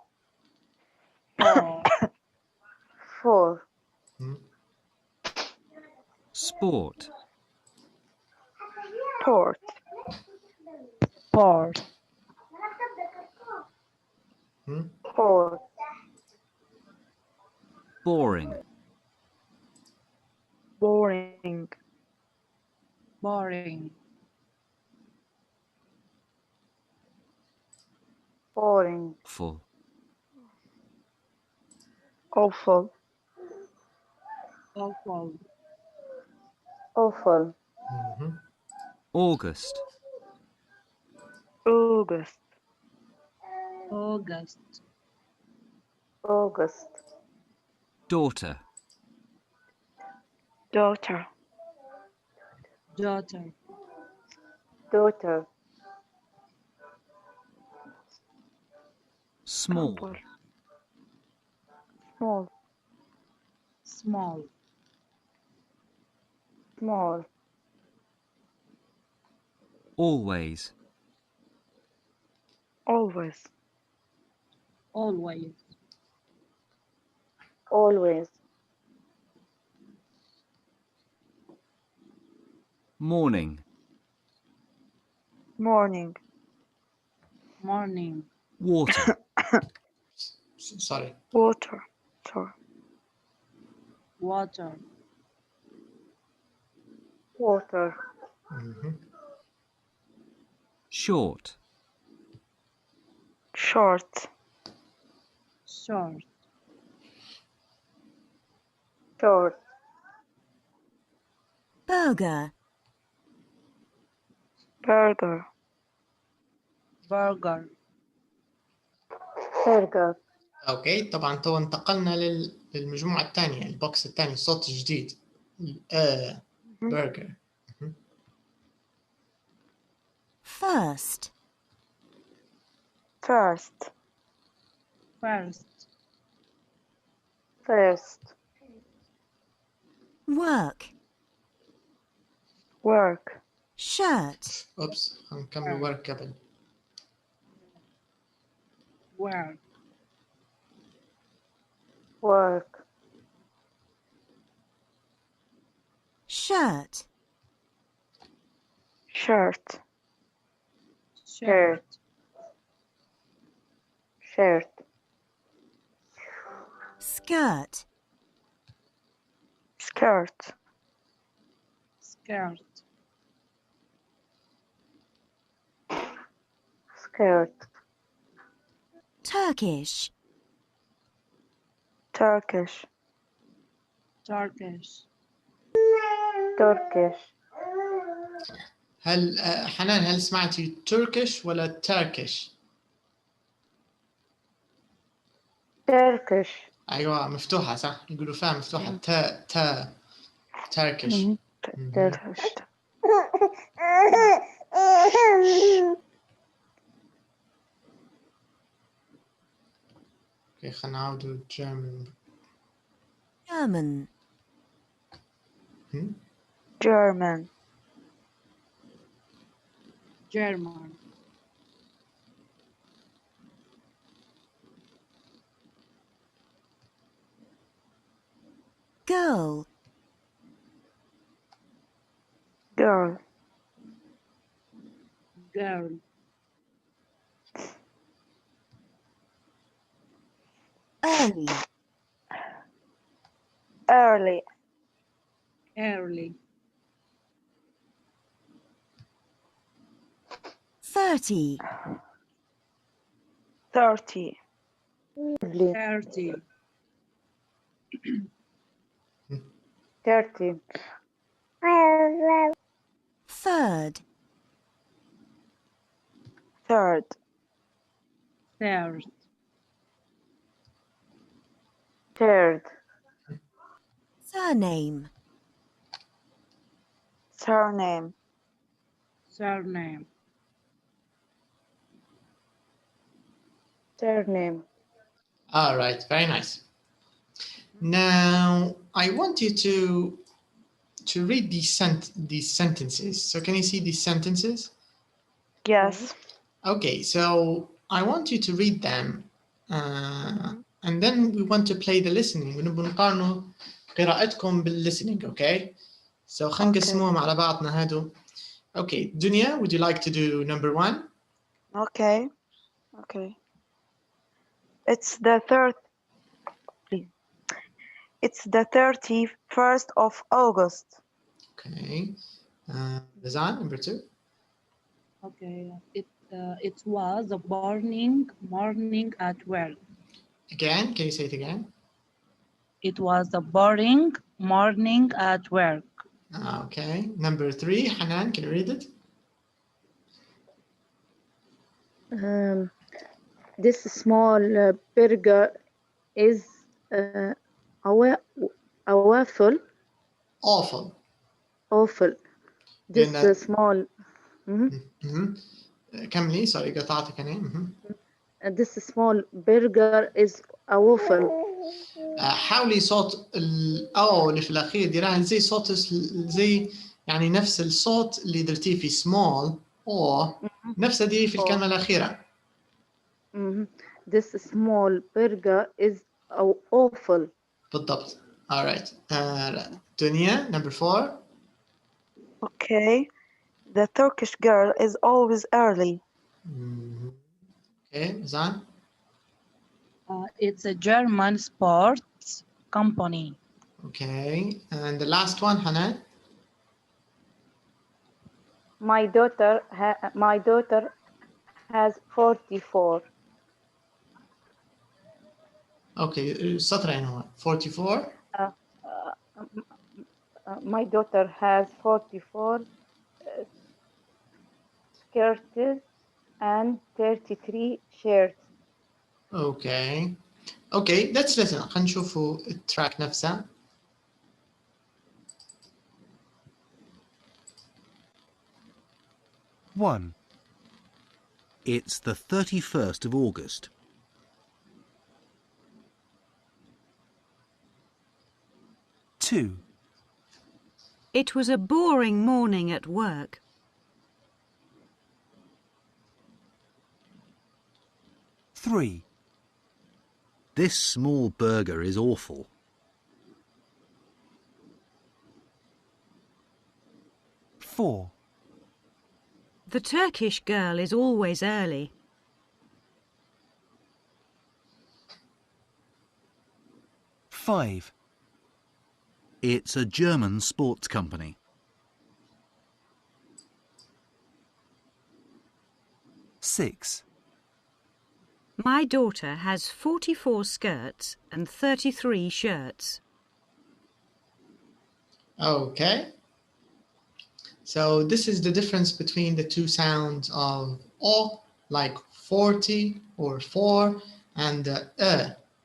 4. Sport. Port. Port. Port. Boring. Boring. Boring. Boring. Full. Awful. Awful. Awful. August. August. August. August. Daughter. Daughter. Daughter. Daughter. Small. Small. Small. Small. Always. Always. Always. Always. Morning. Morning. Morning. Water. Sorry. Water. Sorry. Water. Water. Short. Short. Short. Short. Burger. Burger. Burger. Burger. اوكي طبعا تو انتقلنا للمجموعة الثانية البوكس الثاني الصوت الجديد برجر. First. First. First. First. Work. Work. Shirt. اوبس هنكمل ورك قبل. Work. Work. Shirt. Shirt. Shirt. Shirt. Skirt. Skirt. Skirt. Skirt. Turkish. Turkish. Turkish. Turkish. هل حنان هل سمعتي تركش ولا تركش؟ Turkish. أيوة مفتوحة صح؟ يقولوا فيها مفتوحة تا تركش. Turkish. اوكي خلينا نعاودوا German. German. German. German. Girl. Girl. Girl. Early. Early. Early. 30. 30. 30. 30. Third. Third. Third. Third. Surname. Surname. Surname. Surname. All right, very nice. Now I want you to read these sentences. So can you see these sentences? Yes. Okay, so I want you to read them, and then we want to play the listening. ونبغى نقارنوا قراءتكم بالlistening, okay? So خلينا نقسموهم على بعضنا هادو. Okay, Dunya, would you like to do number 1? Okay. Okay. It's the 31st of August. Okay. Razan, number 2. Okay. It was a morning at work. Again, can you say it again? It was a boring morning at work. Okay. Number 3, Hanan, can you read it? This small burger is a waffle. Awful. Awful. This Then, small. كملي, sorry قطعتك أنا. This small burger is a waffle. حاولي صوت اللي في الأخير ديرها زي صوت زي يعني نفس الصوت اللي درتيه في small نفسه دي في الكلمة الأخيرة. This small burger is awful. بالضبط. All right. Dunya, number 4. Okay. The Turkish girl is always early. Okay, Zan. It's a German sports company. Okay, and the last one, Hanan. My daughter has 44. Okay, سطرين هو 44. My daughter has 44 skirts and 33 shirts. Okay. Okay, let's listen. خلينا نشوفوا التراك نفسه. One. It's the 31st of August. 2. It was a boring morning at work. 3. This small burger is awful. 4. The Turkish girl is always early. 5. It's a German sports company. 6. My daughter has 44 skirts and 33 shirts. Okay. So this is the difference between the two sounds of O, like 40 or 4, and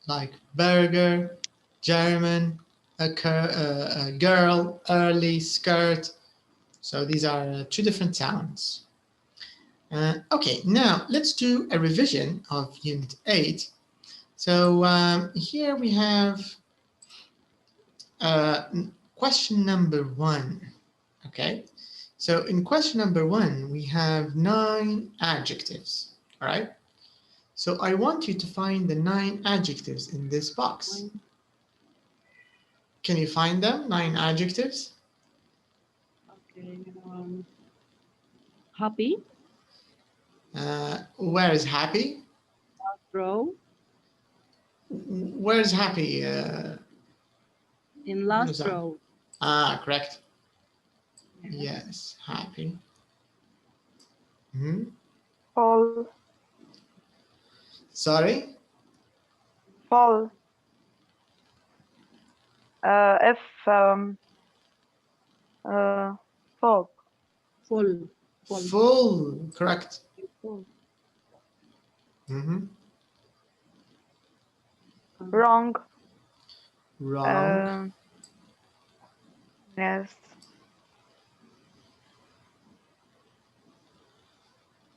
like burger, German, a girl, early, skirt. So these are two different sounds. Okay, now let's do a revision of Unit 8. So here we have question number 1. Okay, so in question number 1, we have 9 adjectives, all right? So I want you to find the 9 adjectives in this box. Can you find them, 9 adjectives? Okay. Happy. Where is happy? Row. Where is happy? In last row. Ah, correct. Yes, happy. Full. Sorry? Full. Full. Full. Full, correct. Full. Mm-hmm. Wrong. Wrong. Yes.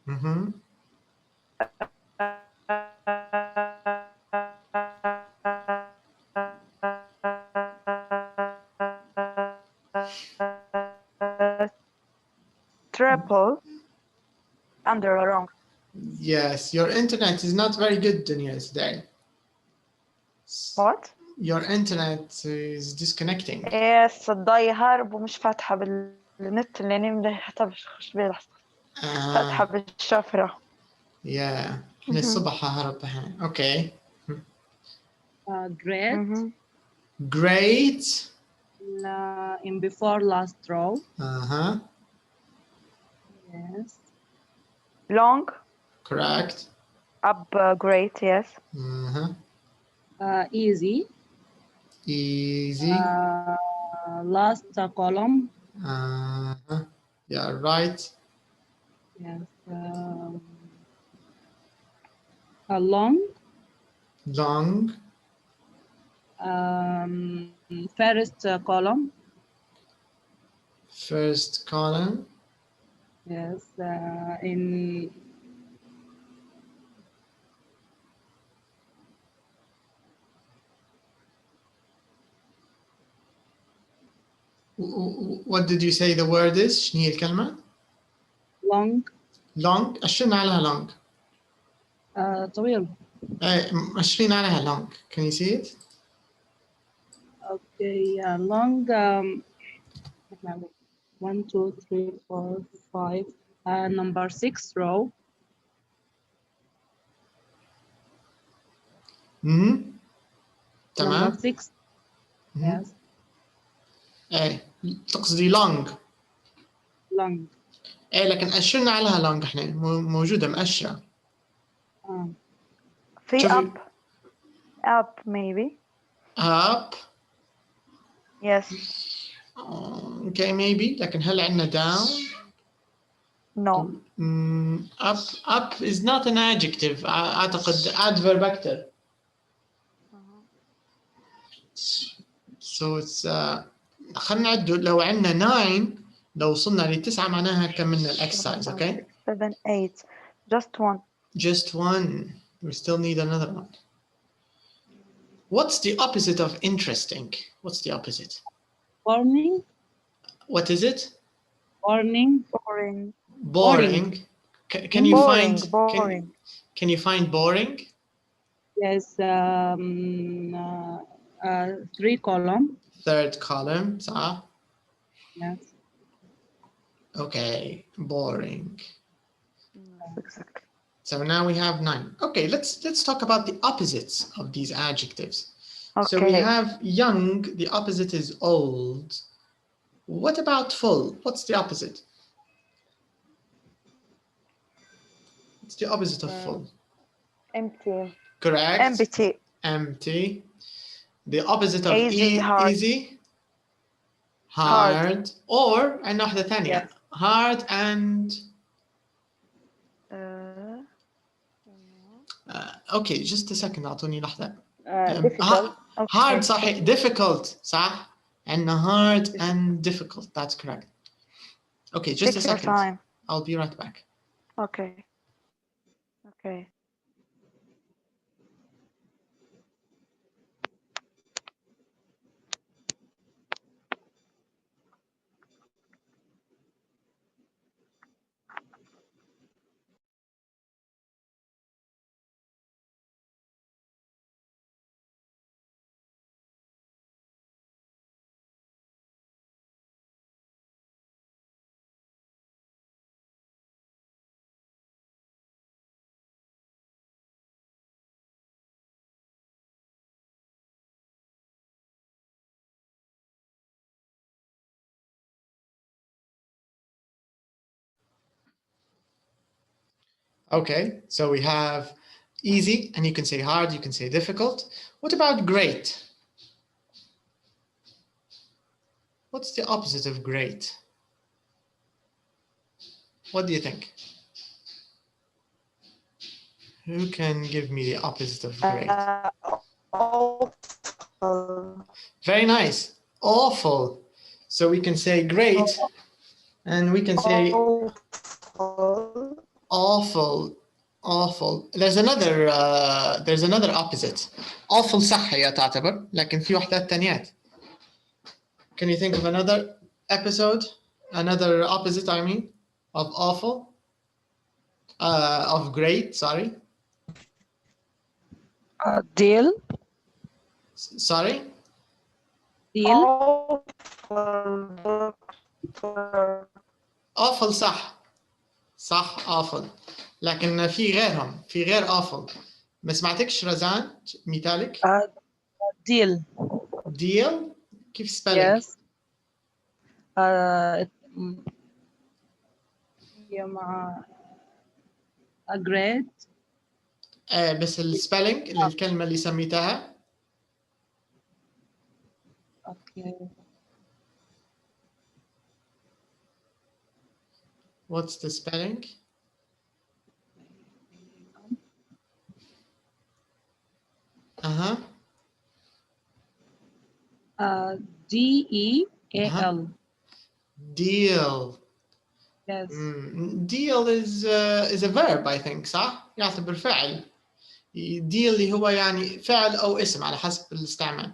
Mm-hmm. Triple. Under wrong. Yes, your internet is not very good, Dunya, today. What? Your internet is disconnecting. Yes, الضي هارب ومش فاتحة بالنت اللي مدحتها بخش بيه فاتحة بالشفرة. Yeah. من الصبح هرب الحين. Okay. Great. Great. In before last row. Uh-huh. Yes. Long. Correct. Up, great, yes. Uh-huh. Easy. Easy. Last column. Uh-huh. Yeah, right. Yes. Long. Long. First column. First column. Yes. In What did you say the word is? شنو هي الكلمة؟ long. Long. أشرنا عليها long. طويل. أشرين عليها long. Can you see it? Okay. Long. 1, 2, 3, 4, 5. Number 6 row. تمام. Number 6. Yes. ايه تقصدي long. Long. ايه لكن أشرنا عليها long احنا موجودة مأشرة. في up. Up maybe. Up. Yes. Okay, maybe. لكن هل عندنا down? No. Up is not an adjective. أعتقد adverb أكتر. So it's خلينا نعد لو عندنا 9 لو وصلنا ل9 معناها كملنا الexercise, okay? 7, 8. Just one. Just one. We still need another one. What's the opposite of interesting? What's the opposite? Boring. What is it? Boring. Boring. Boring. Can you boring, find boring. Can you find boring? Yes. 3 column. Third column. صح? Yes. Okay. Boring. Exactly. So now we have 9. Okay, let's talk about the opposites of these adjectives. Okay. So we have young, the opposite is old. What about full? What's the opposite? What's the opposite of full? empty. Correct. Empty. Empty. The opposite of Easy, hard. easy. Hard. Or عندنا واحدة ثانية. Yes. Hard and okay, just a second. أعطوني لحظة. difficult. Hard صحيح. Difficult صح. عندنا hard and difficult. That's correct. Okay, just a Take your second. time. I'll be right back. Okay. Okay. Okay, so we have easy, and you can say hard, you can say difficult. What about great? What's the opposite of great? What do you think? Who can give me the opposite of great? Awful. Very nice. Awful. So we can say great, and we can say Awful. awful. Awful. There's another opposite. Awful صح هي تعتبر، لكن في وحدات تانيات. Can you think of another episode? Another opposite, I mean, of awful? Of great, sorry. Deal. Sorry? Deal. Awful صح. صح awful. لكن في غيرهم، في غير awful. ما سمعتكش رزان مثالك؟ Deal. Deal؟ كيف spelling؟ Yes. هي مع great. بس السبيلنج للكلمة اللي سميتها. Okay. What's the spelling? D-E-A-L. Deal. Yes. Deal is a verb, I think, صح؟ يعتبر فعل. deal اللي هو يعني فعل أو اسم على حسب الاستعمال.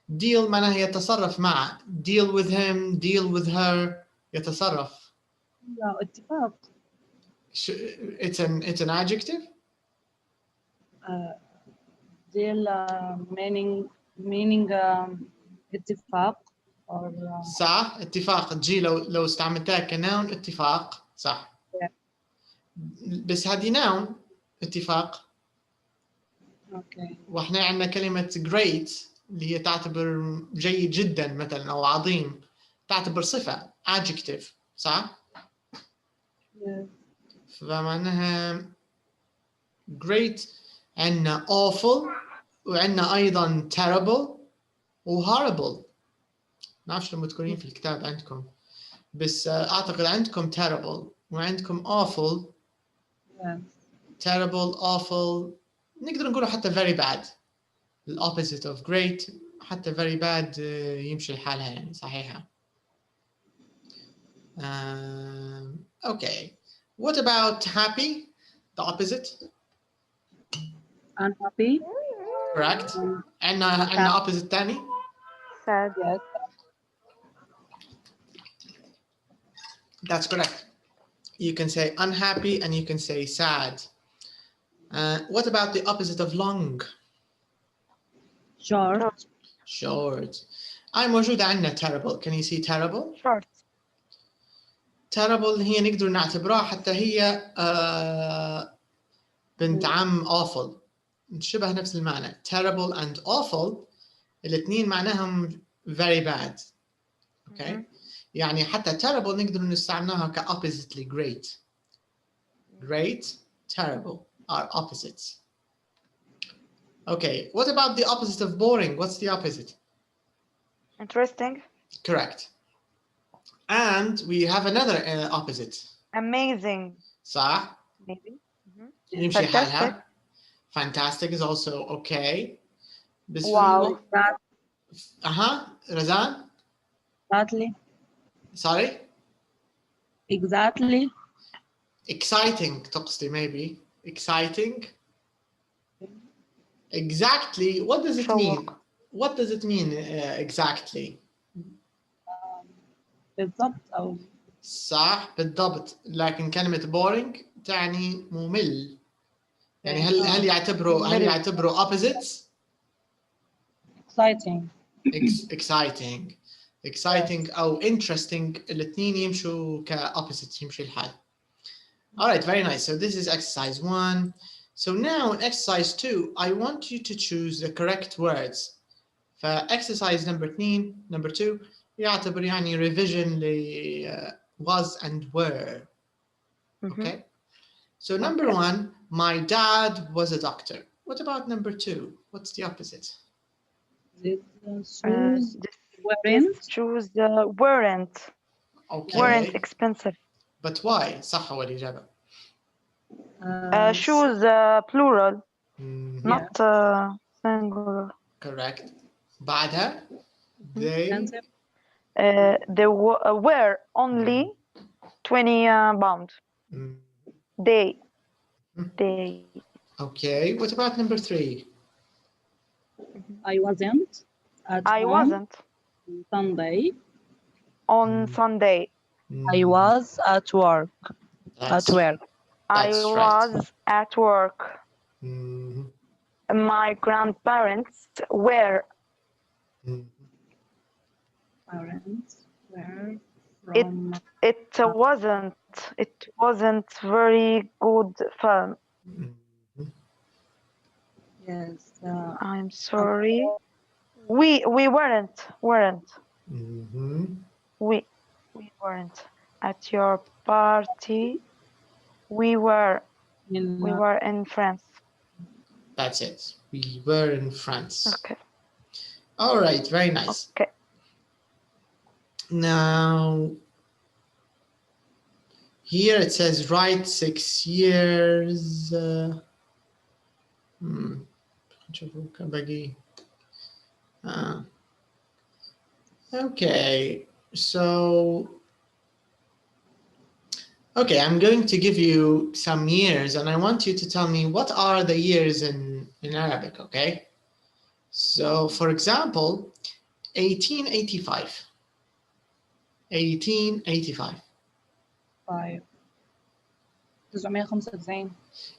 deal معناها يتصرف مع. deal with him, deal with her. يتصرف. لا اتفاق. It's an adjective. Deal meaning اتفاق or صح اتفاق تجي لو استعملتها كنون اتفاق صح. Yeah. بس هذه نون اتفاق. Okay. واحنا عندنا كلمة great اللي هي تعتبر جيد جدا مثلا أو عظيم، تعتبر صفة adjective صح؟ Yes. فمعناها great. عندنا awful وعندنا أيضا terrible و horrible. نعرفش لما تكونين في الكتاب عندكم، بس أعتقد عندكم terrible وعندكم awful. Yes. terrible awful نقدر نقوله حتى very bad. the opposite of great حتى very bad يمشي الحالها يعني صحيحة. Okay. What about happy? The opposite? Unhappy. Correct. عندنا opposite تاني. Sad. Yes. That's correct. You can say unhappy and you can say sad. What about the opposite of long? Short. Short. موجودة عندنا terrible. Can you see terrible? Short. terrible هي نقدر نعتبرها حتى هي بنت عم awful. شبه نفس المعنى. terrible and awful الاثنين معناهم very bad. Okay. يعني حتى terrible نقدر نستعملها كoppositely great. Great, terrible are opposites. Okay, what about the opposite of boring? What's the opposite? Interesting. Correct. And we have another opposite. Amazing. صح؟ Maybe. يمشي Fantastic. حالها. Fantastic is also okay. Wow. Razan? Exactly. Sorry? Exactly. Exciting تقصدي maybe. Exciting. Exactly. What does it mean? What does it mean exactly? بالضبط أو صح بالضبط. لكن كلمة boring تعني ممل. يعني هل يعتبروا opposites؟ exciting. exciting أو interesting الاثنين يمشوا opposites يمشي الحال. All right, very nice. So this is exercise 1. So now in exercise 2, I want you to choose the correct words. For exercise number 2 يعتبر يعني revision ل was and were. Okay. So number 1, my dad was a doctor. What about number 2? What's the opposite? Choose weren't. Okay. Weren't expensive. But why? صح هو الإجابة. Choose plural, not singular. Correct. بعدها they were only 20 pounds. They. Okay. What about number 3? I wasn't at Sunday. On Sunday. I was at work. That's I was at work. My grandparents were. From. It wasn't very good film. Yes. I'm sorry. We weren't. We weren't at your party. We were in France. That's it. We were in France. Okay. All right. Very nice. Okay. Now, here it says write 6 years. Okay. So, okay, I'm going to give you some years and I want you to tell me what are the years in Arabic, okay? So, for example, 1885. 1885. 995.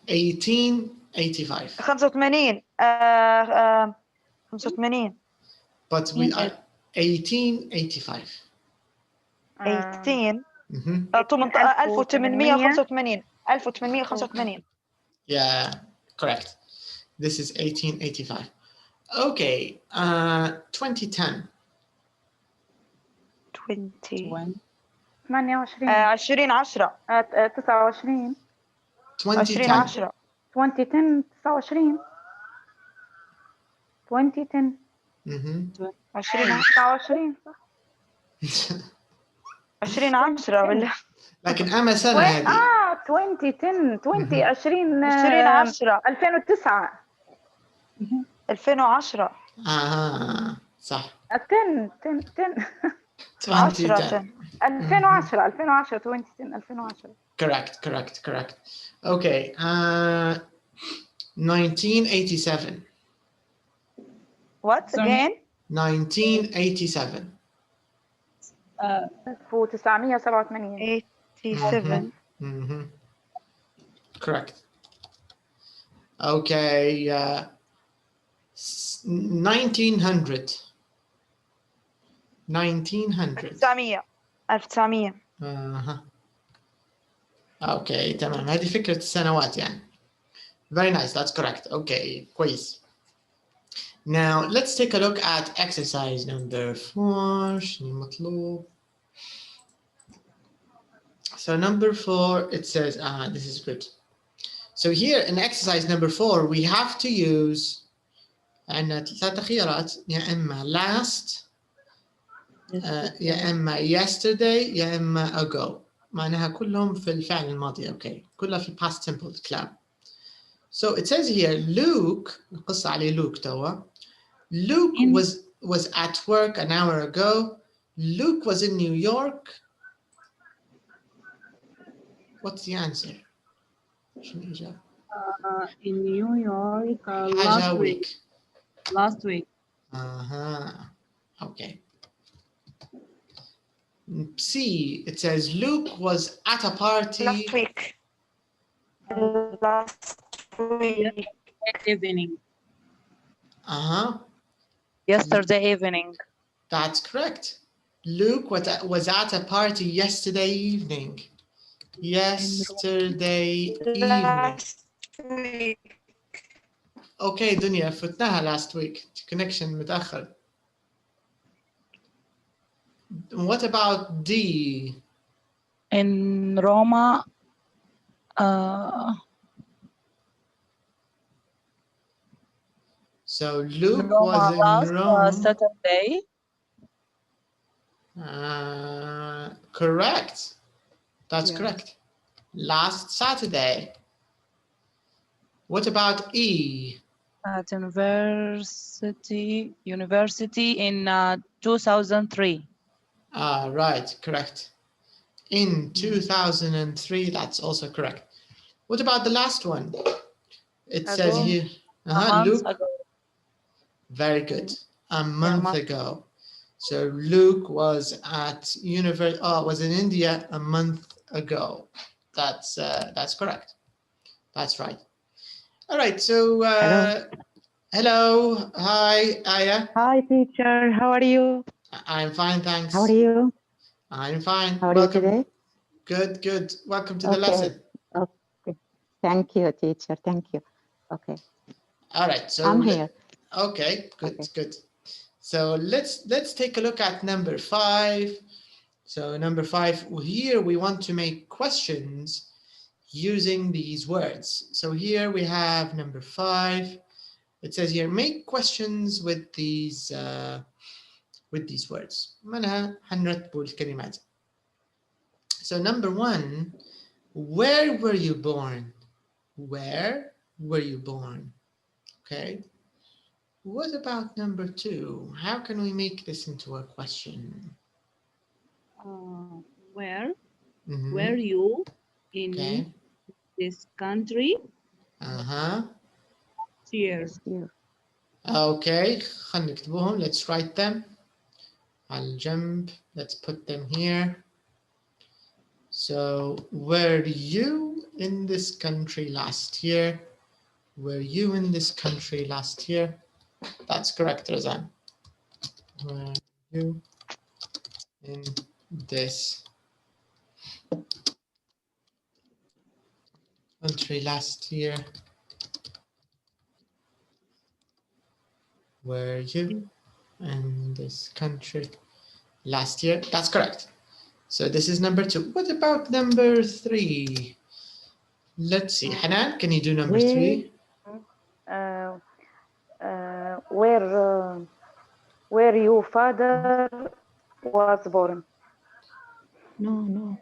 1885. 85. 85. But we are 1885. 18. 1885. Yeah, correct. This is 1885. Okay, 2010. 20. 28 20 10 29 20 10 2010 29 2010 20 29 صح 20 10 بالله لكن أما سنة هذه 2010 20 10 2009 2010 صح 10 2010 2010 2010 correct. Okay, 1987. What again? 1987. 1987 87. Correct. Okay, 1900. 1900. اوكي تمام هذه فكرة السنوات يعني. Very nice, that's correct. Okay, كويس. Now let's take a look at exercise number 4. شنو المطلوب؟ So number 4 it says this is good. So here in exercise number 4 we have to use عندنا 3 خيارات، يا إما last يا إما yesterday يا إما ago. معناها كلهم في الفعل الماضي. أوكي، كلها في past simple الكلام. So it says here Luke، القصة عليه Luke توا. Luke was at work an hour ago. Luke was in New York. What's the answer? شنو الإجابة؟ In New York حاجة week. last week. Okay. C, it says Luke was at a party. last week. Evening. Yesterday evening. That's correct. Luke was at a party yesterday evening. Yesterday evening. Okay, دنيا فتناها last week. Connection متأخر. What about D? In Roma. So Luke was in Rome. Saturday. Correct. That's correct. Last Saturday. What about E? At university in 2003. Right, correct. In 2003, that's also correct. What about the last one? It says here, Luke. Ago. Very good. A month ago. So Luke was at was in India a month ago. That's correct. That's right. All right. So hello. Hi, Aya. Hi, teacher. How are you? I'm fine, thanks. How are you? I'm fine. How are you today? Good. Welcome to the lesson. Okay. Thank you, teacher. Thank you. Okay. All right. So I'm here. Okay. Good. So let's take a look at number 5. So number 5, here we want to make questions using these words. So here we have number 5. It says here, make questions with these words. منها حنرتبوا الكلمات. So number 1, where were you born? Where were you born? Okay. What about number 2? How can we make this into a question? Where were you in this country? Years. Okay, خلينا نكتبوهم. Let's write them. على الجنب. Let's put them here. So, were you in this country last year? Were you in this country last year? That's correct, Razan. Were you in this country last year? Were you in this country last year? That's correct. So this is number 2. What about number 3? Let's see. Hanan, can you do number 3? Where your father was born. No.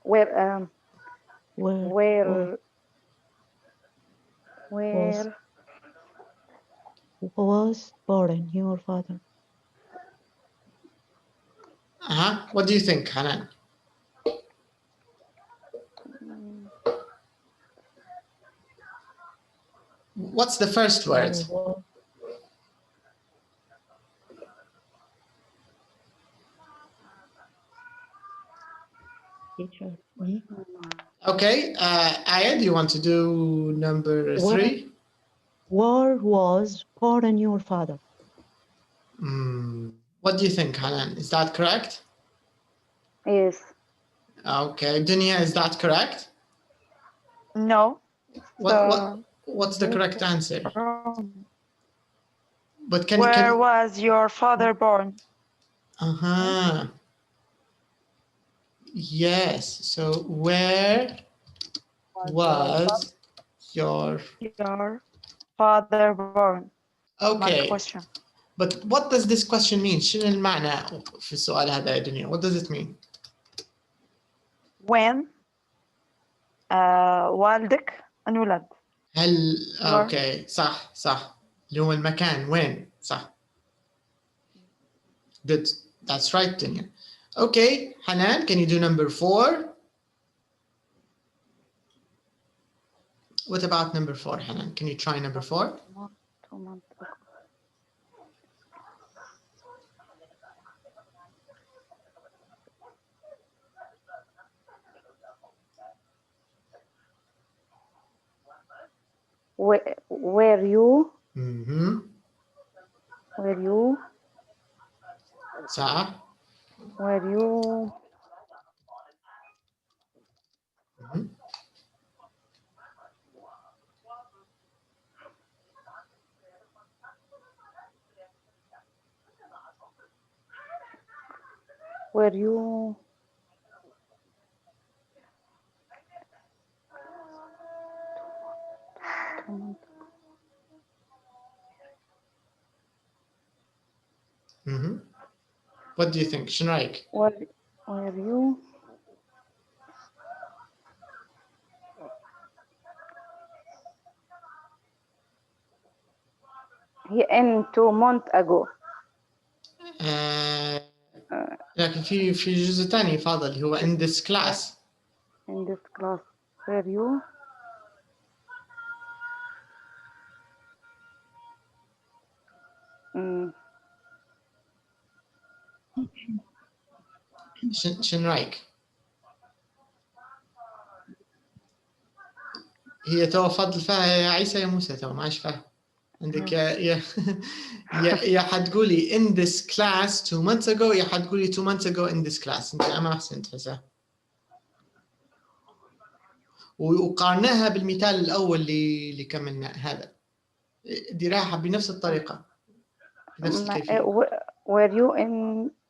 Where was born your father? What do you think, Hanan? What's the first word? Teacher. Okay, Aya, do you want to do number 3? Where was born your father? What do you think, Hanan? Is that correct? Yes. Okay, Dunya, is that correct? No. What's the correct answer? But Where was your father born? Yes. So where was your father born? Okay. question. But what does this question mean? شنو المعنى في السؤال هذا يا دنيا? What does it mean? When والدك انولد. هل اوكي صح اللي هو المكان وين صح. Good. That's right, Dunya. Okay, Hanan, can you do number 4? What about number 4, Hanan? Can you try number 4? 2 months ago. Were you صح. were you were you What do you think, Shinraik? were you in 2 months ago. لكن في جزء ثاني فاضل اللي هو in this class. In this class. Were you Shinraik. هي تو فضل فيها يا عيسى يا موسى تو ما عادش فاهم. عندك يا حتقولي in this class 2 months ago يا حتقولي 2 months ago in this class. انت ما احسنت حسها. وقارناها بالمثال الاول اللي كملنا هذا. ديراها بنفس الطريقه بنفس الكيفيه. were you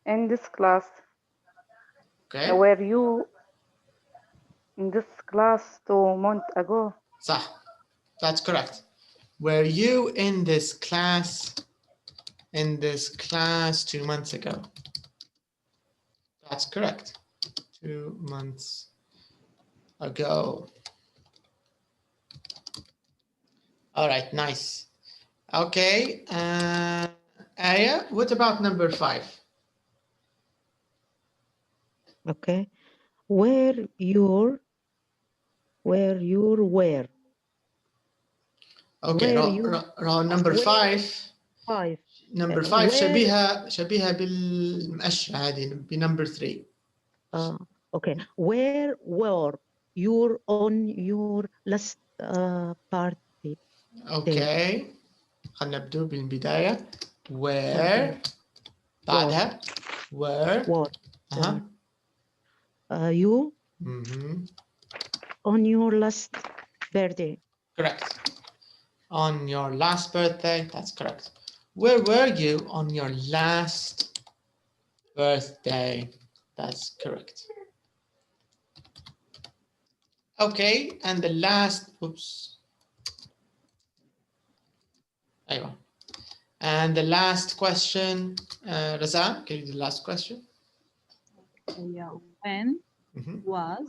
in this class? Okay. Were you in this class 2 months ago? صح. That's correct. Were you in this class 2 months ago? That's correct. 2 months ago. All right, nice. Okay, Aya, what about number 5? Okay. Where? Okay, number 5. 5. Number 5 شبيهة بالمؤشر هذه بنمبر 3. Okay. Where were you on your last party? Okay. خلينا نبدو بالبداية. Where بعدها where you on your last birthday. Correct. On your last birthday, that's correct. Where were you on your last birthday? That's correct. Okay, and the last, oops. Aywa. And the last question, Raza, can you do the last question? Yeah. When was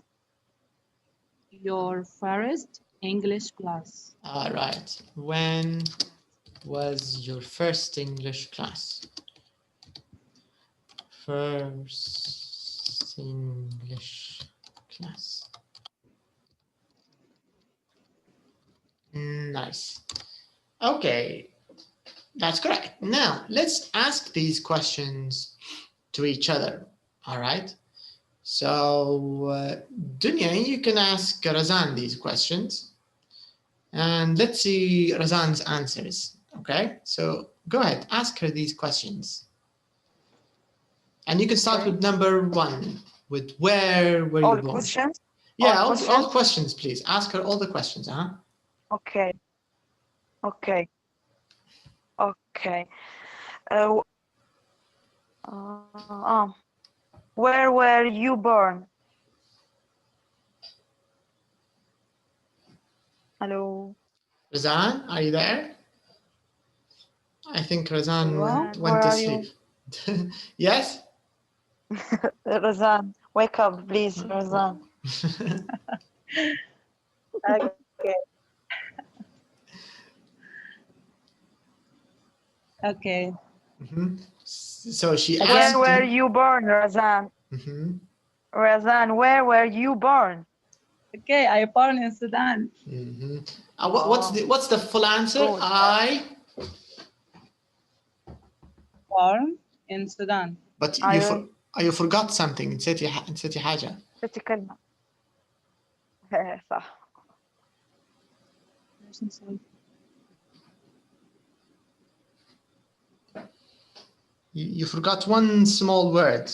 your first English class? All right. When was your first English class? First English class. Nice. Okay, that's correct. Now let's ask these questions to each other. All right. So, Dunya, you can ask Razan these questions. And let's see Razan's answers. Okay, so go ahead, ask her these questions. And you can start with number 1, with where were you born? Questions? Yeah, all questions, please. Ask her all the questions. Okay. Where were you born? Hello. Razan, are you there? I think Razan What? went to Where are you? sleep. Yes? Razan, wake up, please, Razan. Okay. Okay. So she Where asked were him. you born, Razan? Mhm. Razan, where were you born? Okay, I born in Sudan. Mhm. What's the full answer? Good. Born in Sudan. But I you forgot something. نسيتي حاجة. نسيت كلمة. صح. You forgot one small word.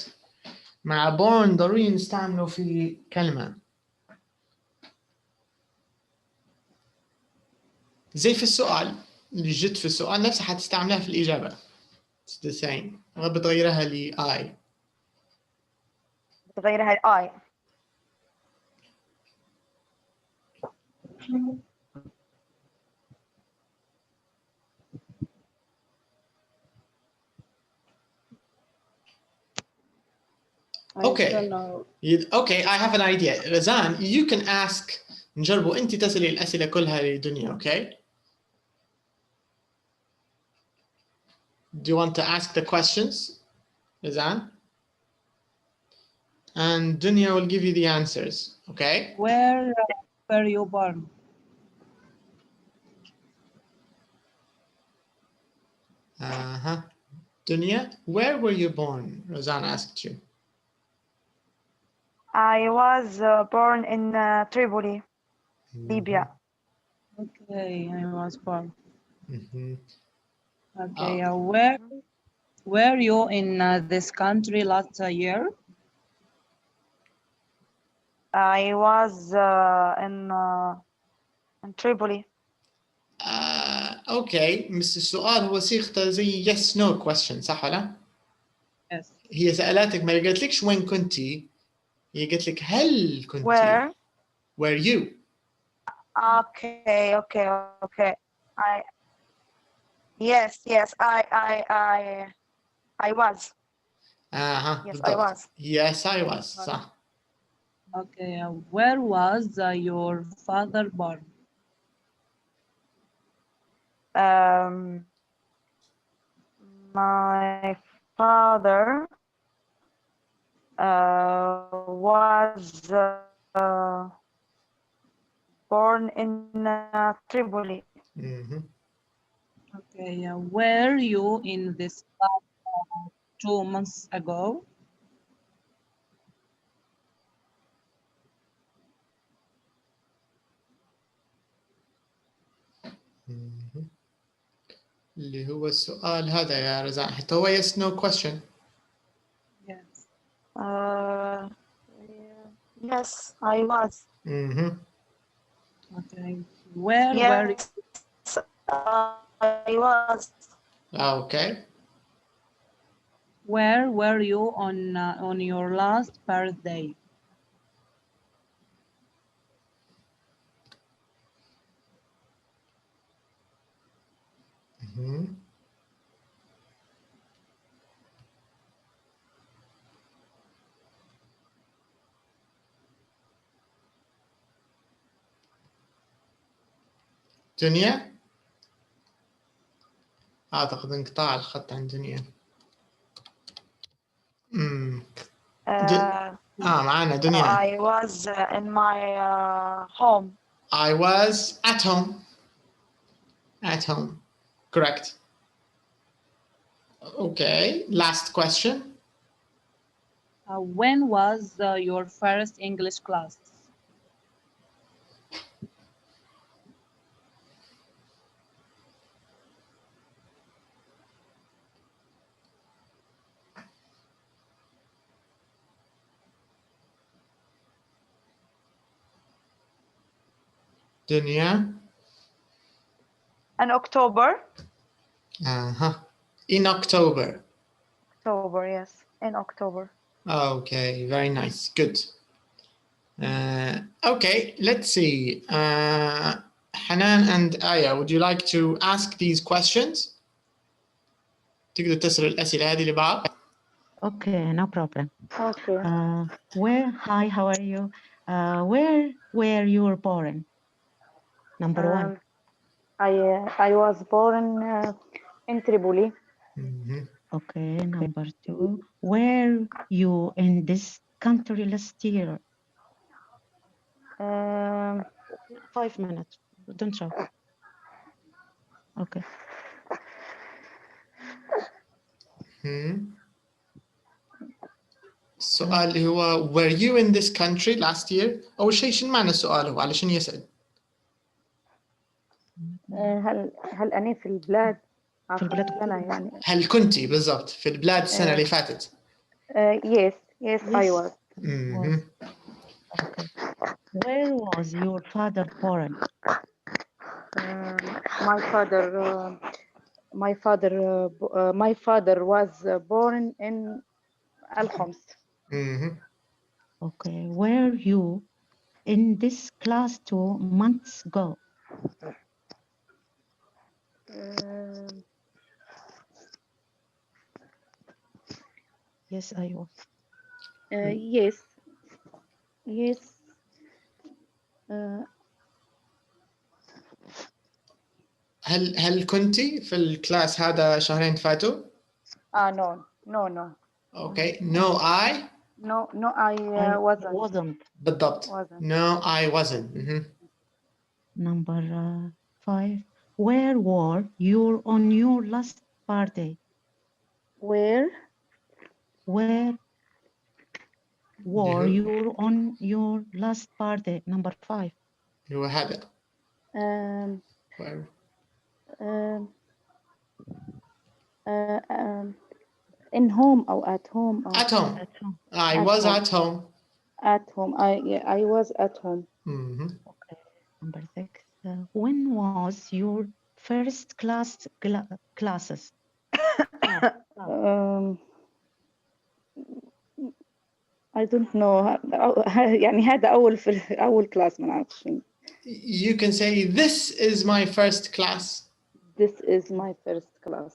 مع born ضروري نستعمله في كلمة. زي في السؤال اللي جت في السؤال نفسها حتستعملها في الإجابة. It's the same. ما بتغيرها ل I. بتغيرها I. Okay. Okay, I have an idea. Razan, you can ask. نجربوا أنت تسألي الأسئلة كلها لدنيا, okay? Do you want to ask the questions, Razan? And Dunya will give you the answers, okay? Where were you born? Dunya, where were you born? Razan asked you. I was born in Tripoli, Libya. Okay, I was born. Mm-hmm. Okay, where were you in this country last year? I was in Tripoli. Okay, Mr. السؤال هو صيغته زي yes no question صح ولا؟ Yes. هي سألتك ما قالتلكش وين كنتي، هي قالت لك هل كنتي؟ Where? Were you? Okay. Yes, I was. Yes, I was. Yes, I was. صح. Okay, where was your father born? My father was born in Tripoli. Mm-hmm. Okay, were you in this class 2 months ago? Mm-hmm. اللي هو السؤال هذا يا رزان حتى هو yes no question. Yes. Yes, I was. Mm-hmm. Okay, where yes, were you? I was. Okay. Where were you on your last birthday? Mm-hmm. دنيا؟ أعتقد انقطاع الخط عن دنيا. معانا دنيا. I was in my home. I was at home. At home. Correct. Okay. Last question. When was your first English class? Dunya? In October. In October. October, yes. In October. Okay, very nice. Good. Okay, let's see. Hanan and Aya, would you like to ask these questions? تقدر تسأل الأسئلة هذه لبعض. Okay, no problem. Okay. Hi, how are you? Where were you born? Number one. I was born in Tripoli. Mhm. Okay, number two. Were you in this country last year? Um, 5 minutes. Don't shout. Okay. السؤال هو were you in this country last year؟ أول شيء شنو معنى السؤال هو علشان يسأل؟ هل أنا في البلاد في البلاد السنة يعني هل كنتي بالضبط في البلاد السنة اللي فاتت؟ yes I was. مهم. Okay. Where was your father born? My father was born in Al-Khoms. مهم. Okay. Were you in this class 2 months ago? Yes, I was. Yes هل كنتي في الكلاس هذا شهرين فاتوا؟ no Okay. No I I wasn't. بالضبط. Wasn't. No I wasn't. مهم. Number 5. Where were you on your last birthday? Where Where were you on your last birthday? Number 5. هو هذا. um, Where- um, in home or at home or At home. At home. I At was home. at home. at home I was at home. مهم. Okay. Number 6. When was your first classes? I don't know يعني هذا أول كلاس ما نعرفش. You can say this is my first class. This is my first class.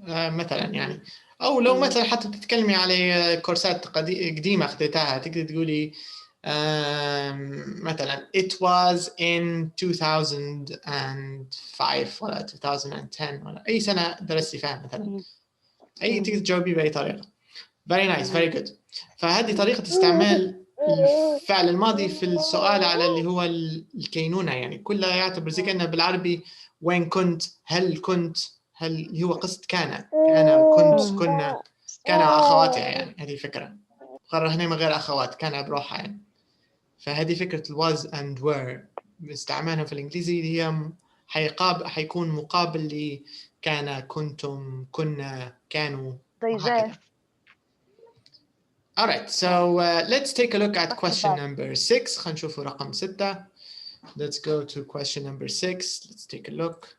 مثلا يعني او لو مثلا حتى تتكلمي على كورسات قديمه اخذتها تقدر تقولي مثلا it was in 2005 ولا 2010 ولا اي سنه درستي فيها مثلا اي تقدر تجاوبي باي طريقه. very nice very good. فهذه طريقه استعمال الفعل الماضي في السؤال على اللي هو الكينونه يعني كلها يعتبر زي كأنه بالعربي وين كنت هل كنت هل هو قصد كان كنت كنا كان أخواتها يعني هذه الفكرة. قرر هنا من غير أخوات كان بروحها يعني. فهذه فكرة was and were استعمالها في الإنجليزي هي حيكون مقابل لكان كنتم كنا كانوا وهكذا. Alright, so let's take a look at question number 6. خلينا نشوف رقم 6. Let's go to question number 6. Let's take a look.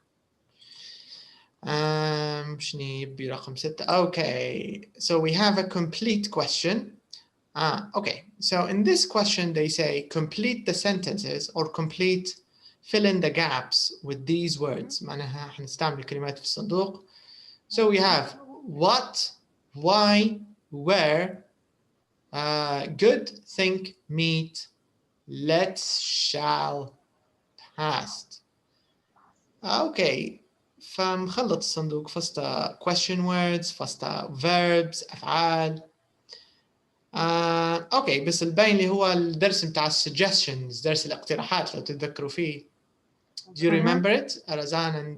شنو يبي رقم 6. Okay, so we have a complete question. Okay, so in this question they say complete the sentences or fill in the gaps with these words. معناها حنستعمل الكلمات في الصندوق. So we have what, why, where, good, think, meet, let's, shall, past. Okay, فمخلط الصندوق فستا question words فستا verbs أفعال. اوكي بس الباقي اللي هو الدرس بتاع suggestions درس الاقتراحات لو تتذكروا فيه. Do you remember it? رزان and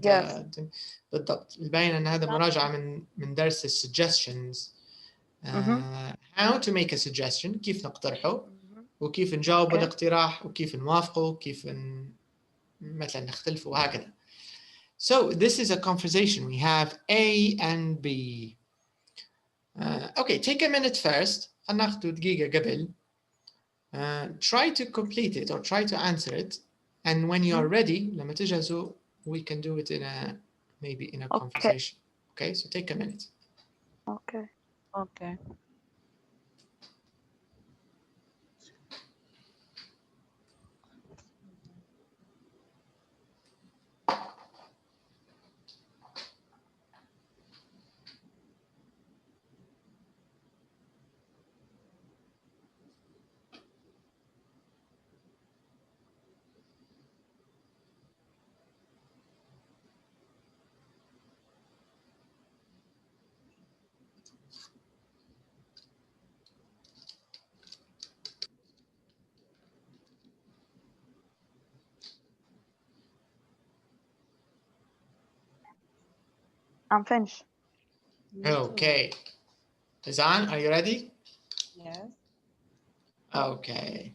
بالضبط. الباقي ان هذا مراجعة من درس suggestions. How to make a suggestion كيف نقترحه وكيف نجاوب الاقتراح وكيف نوافقه وكيف مثلا نختلف وهكذا. So this is a conversation. We have A and B. Okay, take a minute first. ناخذ دقيقة قبل. Try to complete it or try to answer it. And when you are ready, لما تجهزوا, we can do it maybe in a conversation. Okay, so take a minute. Okay. I'm finished. Okay. Razan, are you ready? Yes. Okay.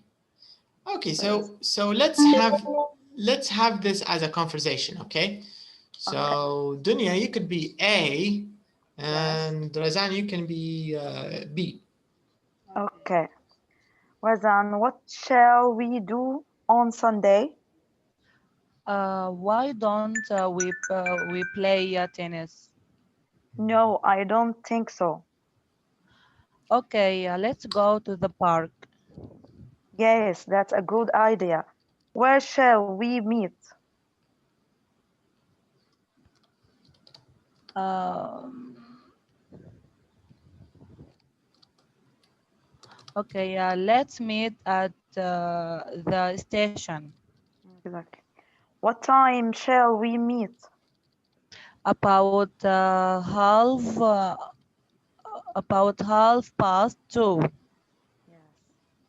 Okay, so let's have this as a conversation, okay? So Dunya, you could be A, and Razan, you can be B. Okay. Razan, what shall we do on Sunday? Why don't we play tennis? No, I don't think so. Okay, let's go to the park. Yes, that's a good idea. Where shall we meet? Okay, let's meet at the station. Exactly. What time shall we meet? About half past 2.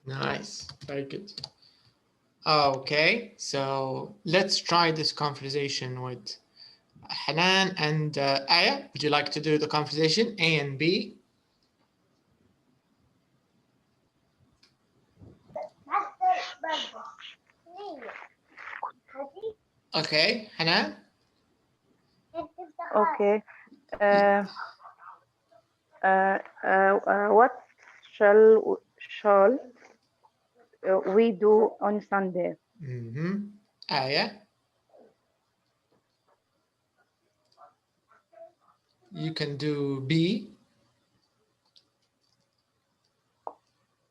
Nice, very good. Okay, so let's try this conversation with Hanan and Aya. Would you like to do the conversation A and B? Okay, Hanan. Okay. What shall we do on Sunday? Aya. You can do B.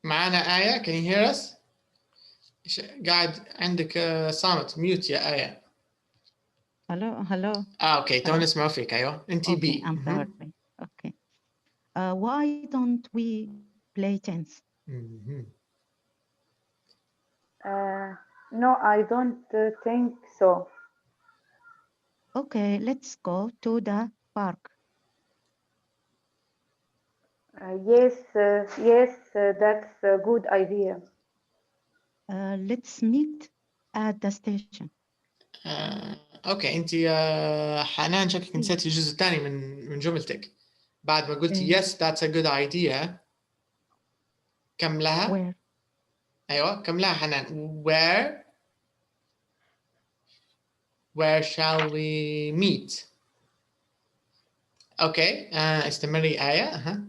معانا آية, can you hear us? قاعد عندك صامت ميوت يا آية. Hello. اوكي تو نسمع فيك. ايوه انت بي. I'm sorry. Okay. Why don't we play tennis? No, I don't think so. Okay, let's go to the park. Yes, that's a good idea. Let's meet at the station. اوكي انت حنان شكلك نسيتي الجزء الثاني من جملتك بعد ما قلتي yes that's a good idea. كملها. Where? ايوه كملها حنان. where shall we meet? اوكي استمري آية.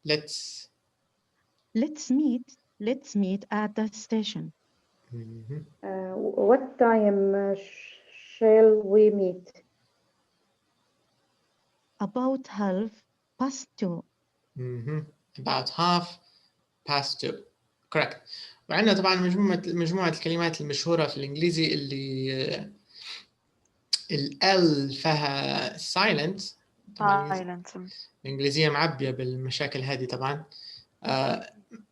Let's meet at the station. What time shall we meet? About 2:30. About 2:30. correct. وعندنا طبعا مجموعة الكلمات المشهورة في الإنجليزي اللي ال فيها silent. الإنجليزية معبية بالمشاكل هذه طبعا.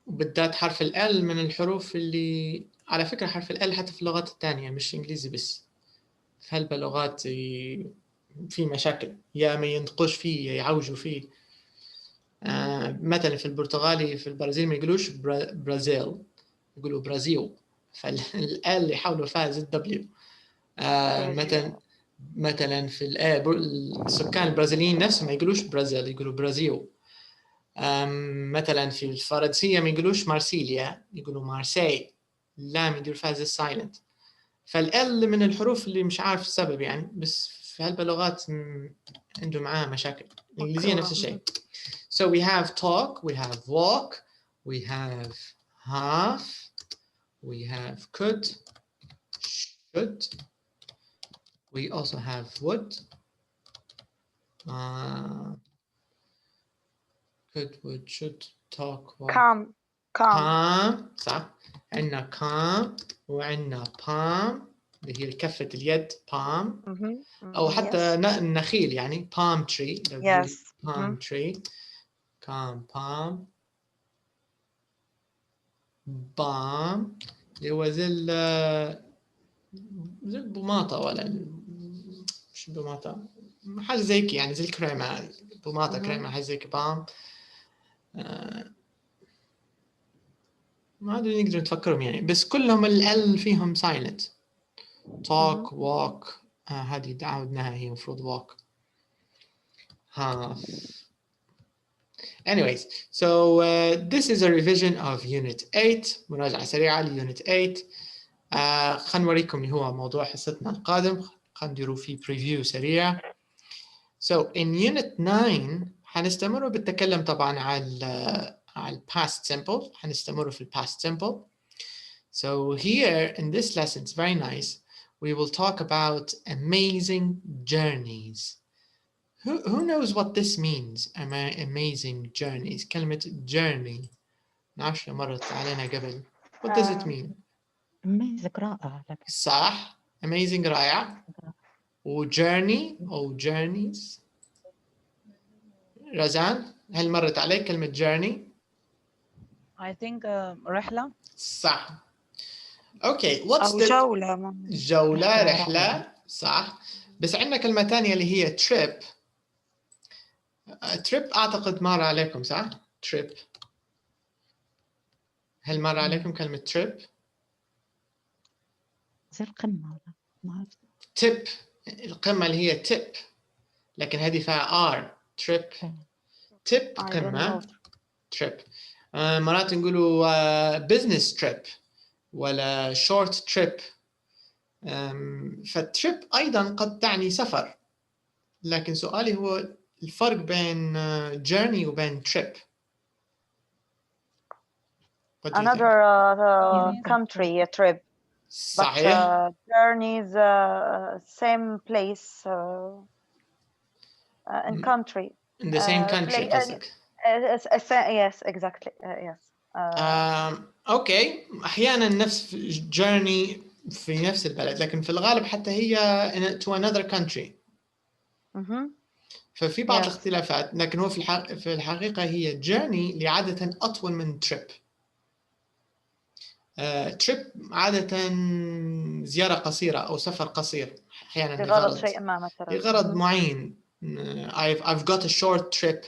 وبالذات حرف ال من الحروف اللي على فكرة حرف ال حتى في اللغات الثانية مش إنجليزي بس، في هاللغات في مشاكل، يا ما ينطقوش فيه يا يعوجوا فيه. مثلا في البرتغالي في البرازيل ما يقولوش برازيل، يقولوا برازيل، فال يحاولوا فيها زد دبليو. مثلا في السكان البرازيليين نفسهم ما يقولوش برازيل، يقولوا برازيل. مثلا في الفرنسية ما يقولوش مارسيليا، يقولوا مارسي، اللام يدير فيها زي السايلنت. فال من الحروف اللي مش عارف السبب يعني، بس في هالبلغات عنده معاه مشاكل. الإنجليزية نفس الشيء. So we have talk, we have walk, we have half, we have could, should, we also have would, could, would, should, talk, walk. calm صح. عندنا calm وعندنا palm اللي هي كفة اليد palm. أو حتى النخيل يعني palm tree. palm tree. palm. balm اللي هو زي البماطة ولا مش بماطة، حاجة زيك يعني زي الكريمة، بماطة كريمة حاجة زيك balm. ما أدري نقدر نتفكرهم يعني، بس كلهم ال فيهم silent. talk walk هذه تعودناها هي مفروض walk. half. Anyways, so this is a revision of Unit 8. مراجعة سريعة لUnit 8. خلينا نوريكم اللي هو موضوع حصتنا القادم. خلينا نديروا فيه preview سريع. So in Unit 9 حنستمر بالتكلم طبعا على past simple. حنستمر في past simple. So here in this lesson, it's very nice. We will talk about amazing journeys. Who knows what this means? Amazing journeys. كلمة journey. نعرفش لو مرت علينا قبل. What does it mean? amazing رائع. صح. Amazing رائع. و journey أو journeys. رزان هل مرت عليك كلمة journey؟ I think رحلة. صح. Okay, what's أو the جولة. جولة رحلة صح. بس عندنا كلمة تانية اللي هي trip. trip أعتقد مر عليكم صح؟ trip. هل مر عليكم كلمة trip؟ زي القمة ما أعرف. tip القمة اللي هي tip لكن هذه فيها R trip. tip قمة trip. مرات نقولوا business trip ولا short trip. فالtrip أيضا قد تعني سفر. لكن سؤالي هو الفرق بين journey وبين trip. Another country trip. صحيح. But journeys same place in country. In the same country قصدك. Yes, exactly. Yes. اوكي احيانا نفس journey في نفس البلد لكن في الغالب حتى هي to another country. ففي بعض الاختلافات لكن هو في الحقيقة هي journey اللي عادة أطول من trip. trip عادة زيارة قصيرة أو سفر قصير أحيانا لغرض شيء ما مثلا. لغرض معين. I've got a short trip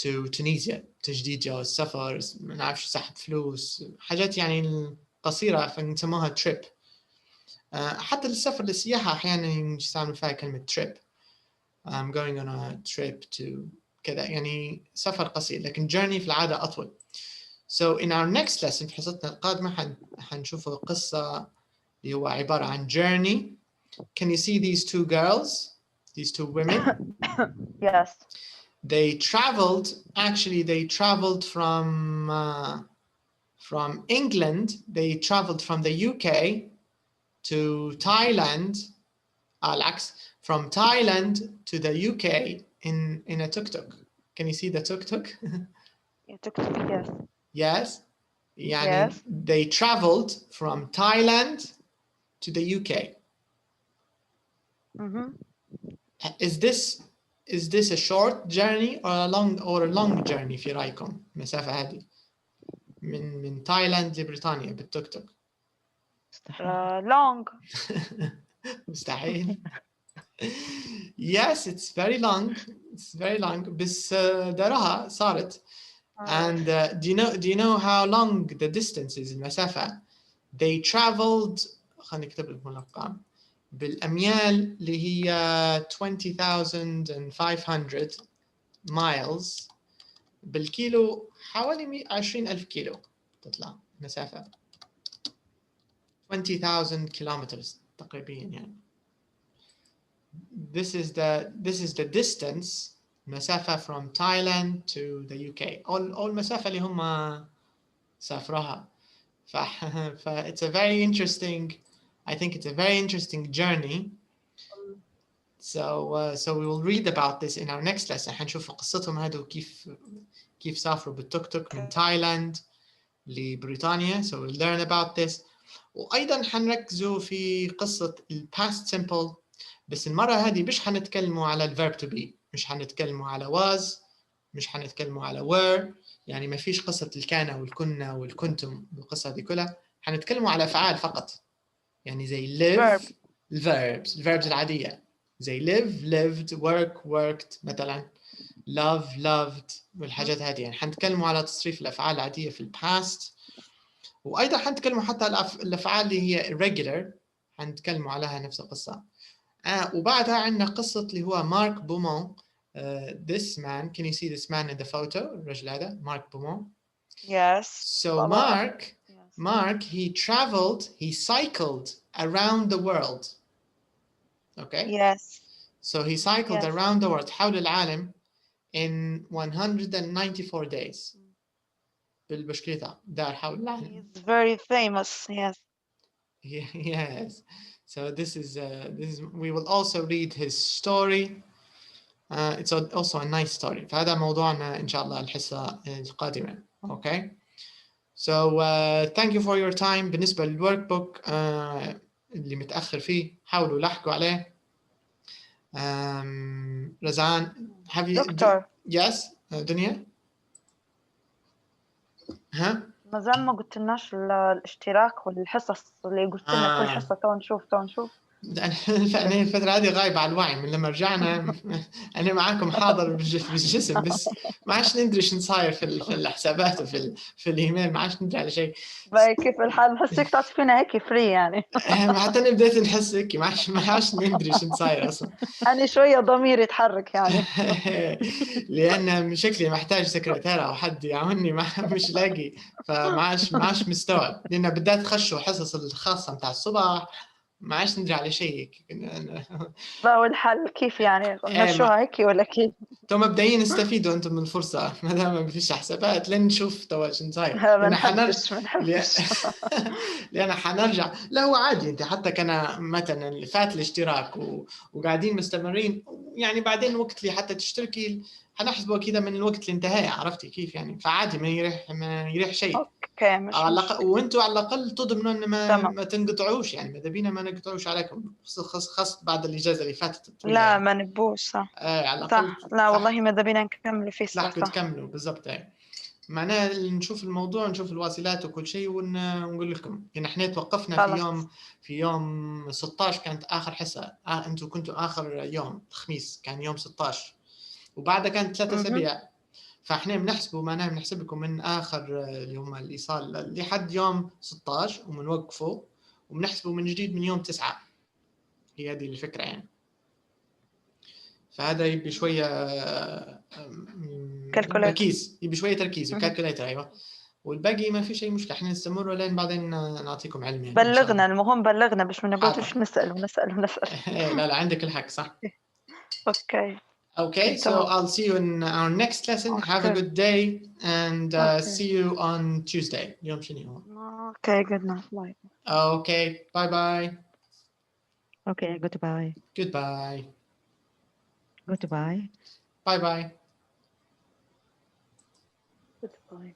to Tunisia تجديد جواز سفر ما نعرفش سحب فلوس حاجات يعني قصيرة فنسموها trip. حتى للسفر للسياحة أحيانا يستعملوا فيها كلمة trip. I'm going on a trip to كذا يعني سفر قصير لكن journey في العادة أطول. So in our next lesson في حصتنا القادمة حنشوف قصة اللي هو عبارة عن journey. Can you see these two girls? These two women? Yes. They traveled from England. They traveled from the UK to Thailand. العكس. From Thailand to the UK in a tuk-tuk. Can you see the tuk-tuk? Tuk-tuk, yes. Yes. يعني Yes. they traveled from Thailand to the UK. Is this a short journey or a long journey في رأيكم المسافة هذه من تايلاند لبريطانيا بالتوك توك؟ Long. مستحيل. Yes, it's very long. It's very long. بس دراها صارت. And do you know how long the distance is المسافة? They traveled خليني أكتب لكم الأرقام بالأميال اللي هي 20,500 miles بالكيلو حوالي 20,000 كيلو تطلع مسافة 20,000 kilometers تقريبا يعني. This is the distance مسافة from Thailand to the UK. all المسافة اللي هم سافروها. it's a very interesting. I think it's a very interesting journey. So we will read about this in our next lesson. حنشوف قصتهم هذو كيف سافروا بالتوك توك من تايلاند لبريطانيا. So we'll learn about this. وأيضا حنركزوا في قصة past simple. بس المرة هذه مش حنتكلموا على verb to be. مش حنتكلموا على was. مش حنتكلموا على were. يعني ما فيش قصة الكان والكنا والكنتم بالقصة دي كلها. حنتكلموا على أفعال فقط. يعني زي live الverbs العادية زي live lived work worked مثلا love loved والحاجات هذه. يعني حنتكلموا على تصريف الأفعال العادية في الباست. وأيضا حنتكلموا حتى الأفعال اللي هي irregular حنتكلموا عليها نفس القصة. وبعدها عندنا قصة اللي هو مارك بومون this man, can you see this man in the photo? الرجل هذا Mark Beaumont. Yes. So Mark, he cycled around the world. Okay. Yes. So he cycled Yes. around the world حول العالم in 194 days. بالبشكليتة دار حول العالم. He's very famous. Yes. Yes. So this is we will also read his story. It's also a nice story. فهذا موضوعنا إن شاء الله الحصة القادمة. Okay. So thank you for your time. بالنسبة للwork book اللي متأخر فيه حاولوا لاحقوا عليه. Razan, have you? Doctor. Yes, دنيا. ها؟ ما زال ما قلت لناش الاشتراك والحصص اللي قلت لنا كل حصة تو نشوف. أنا الفترة هذه غايبة على الوعي. من لما رجعنا أنا معاكم حاضر بالجسم، بس ما عادش ندري شو صاير في الحسابات وفي الإيميل، ما عادش ندري على شيء. باي كيف الحال؟ نحسك تعطينا هيك فري يعني. حتى أنا بديت نحس هيك، ما عادش ندري شو صاير أصلا. أنا شوية ضميري يتحرك يعني. لأن شكلي محتاج سكرتيرة أو حد يعاونني، مش لاقي، فما عادش مستوعب، لأن بدأت خشوا حصص الخاصة متاع الصباح، ما عادش ندري على شيء. لا والحل كيف يعني؟ نمشوها هيك ولا كيف؟ تو مبدئيا استفيدوا انتم من الفرصه، ما دام ما فيش حسابات لين نشوف تو شو صاير. ما نحبش لأن حنرجع. لا هو عادي، انت حتى كان مثلا فات الاشتراك وقاعدين مستمرين، يعني بعدين وقت اللي حتى تشتركي حنحسبه كذا من الوقت الانتهاء، عرفتي كيف يعني؟ فعادي ما يريح شيء. اوكي مش على الأقل، وانتوا على الاقل تضمنوا ان ما تنقطعوش، يعني ماذا بينا ما نقطعوش عليكم، خاص بعد الاجازه اللي فاتت. لا ما نبوش صح. على الاقل صح. لا والله ماذا بينا نكمل في صح. تكملوا بالضبط. معناها نشوف الموضوع، نشوف الواصلات وكل شيء ونقول لكم. يعني احنا توقفنا في يوم 16 كانت اخر حصه. انتوا كنتوا اخر يوم الخميس كان يوم 16، وبعدها كانت 3 أسابيع. فاحنا معناها بنحسب لكم من اخر يوم الايصال لحد يوم 16 وبنوقفه وبنحسبه من جديد من يوم 9. هي هذه الفكره يعني. فهذا يبي شويه تركيز، يبي شويه تركيز وكالكوليتر. ايوه، والباقي ما في شيء مشكله، احنا نستمر لين بعدين نعطيكم علم يعني. بلغنا، المهم بلغنا باش ما نقعدوش نسال. لا عندك الحق صح. Okay, so I'll see you in our next lesson. Have a good day and see you on Tuesday. يوم شنو؟ Okay, good night. Bye. Okay, bye bye. Okay, goodbye. Goodbye. Goodbye. Bye bye. Goodbye.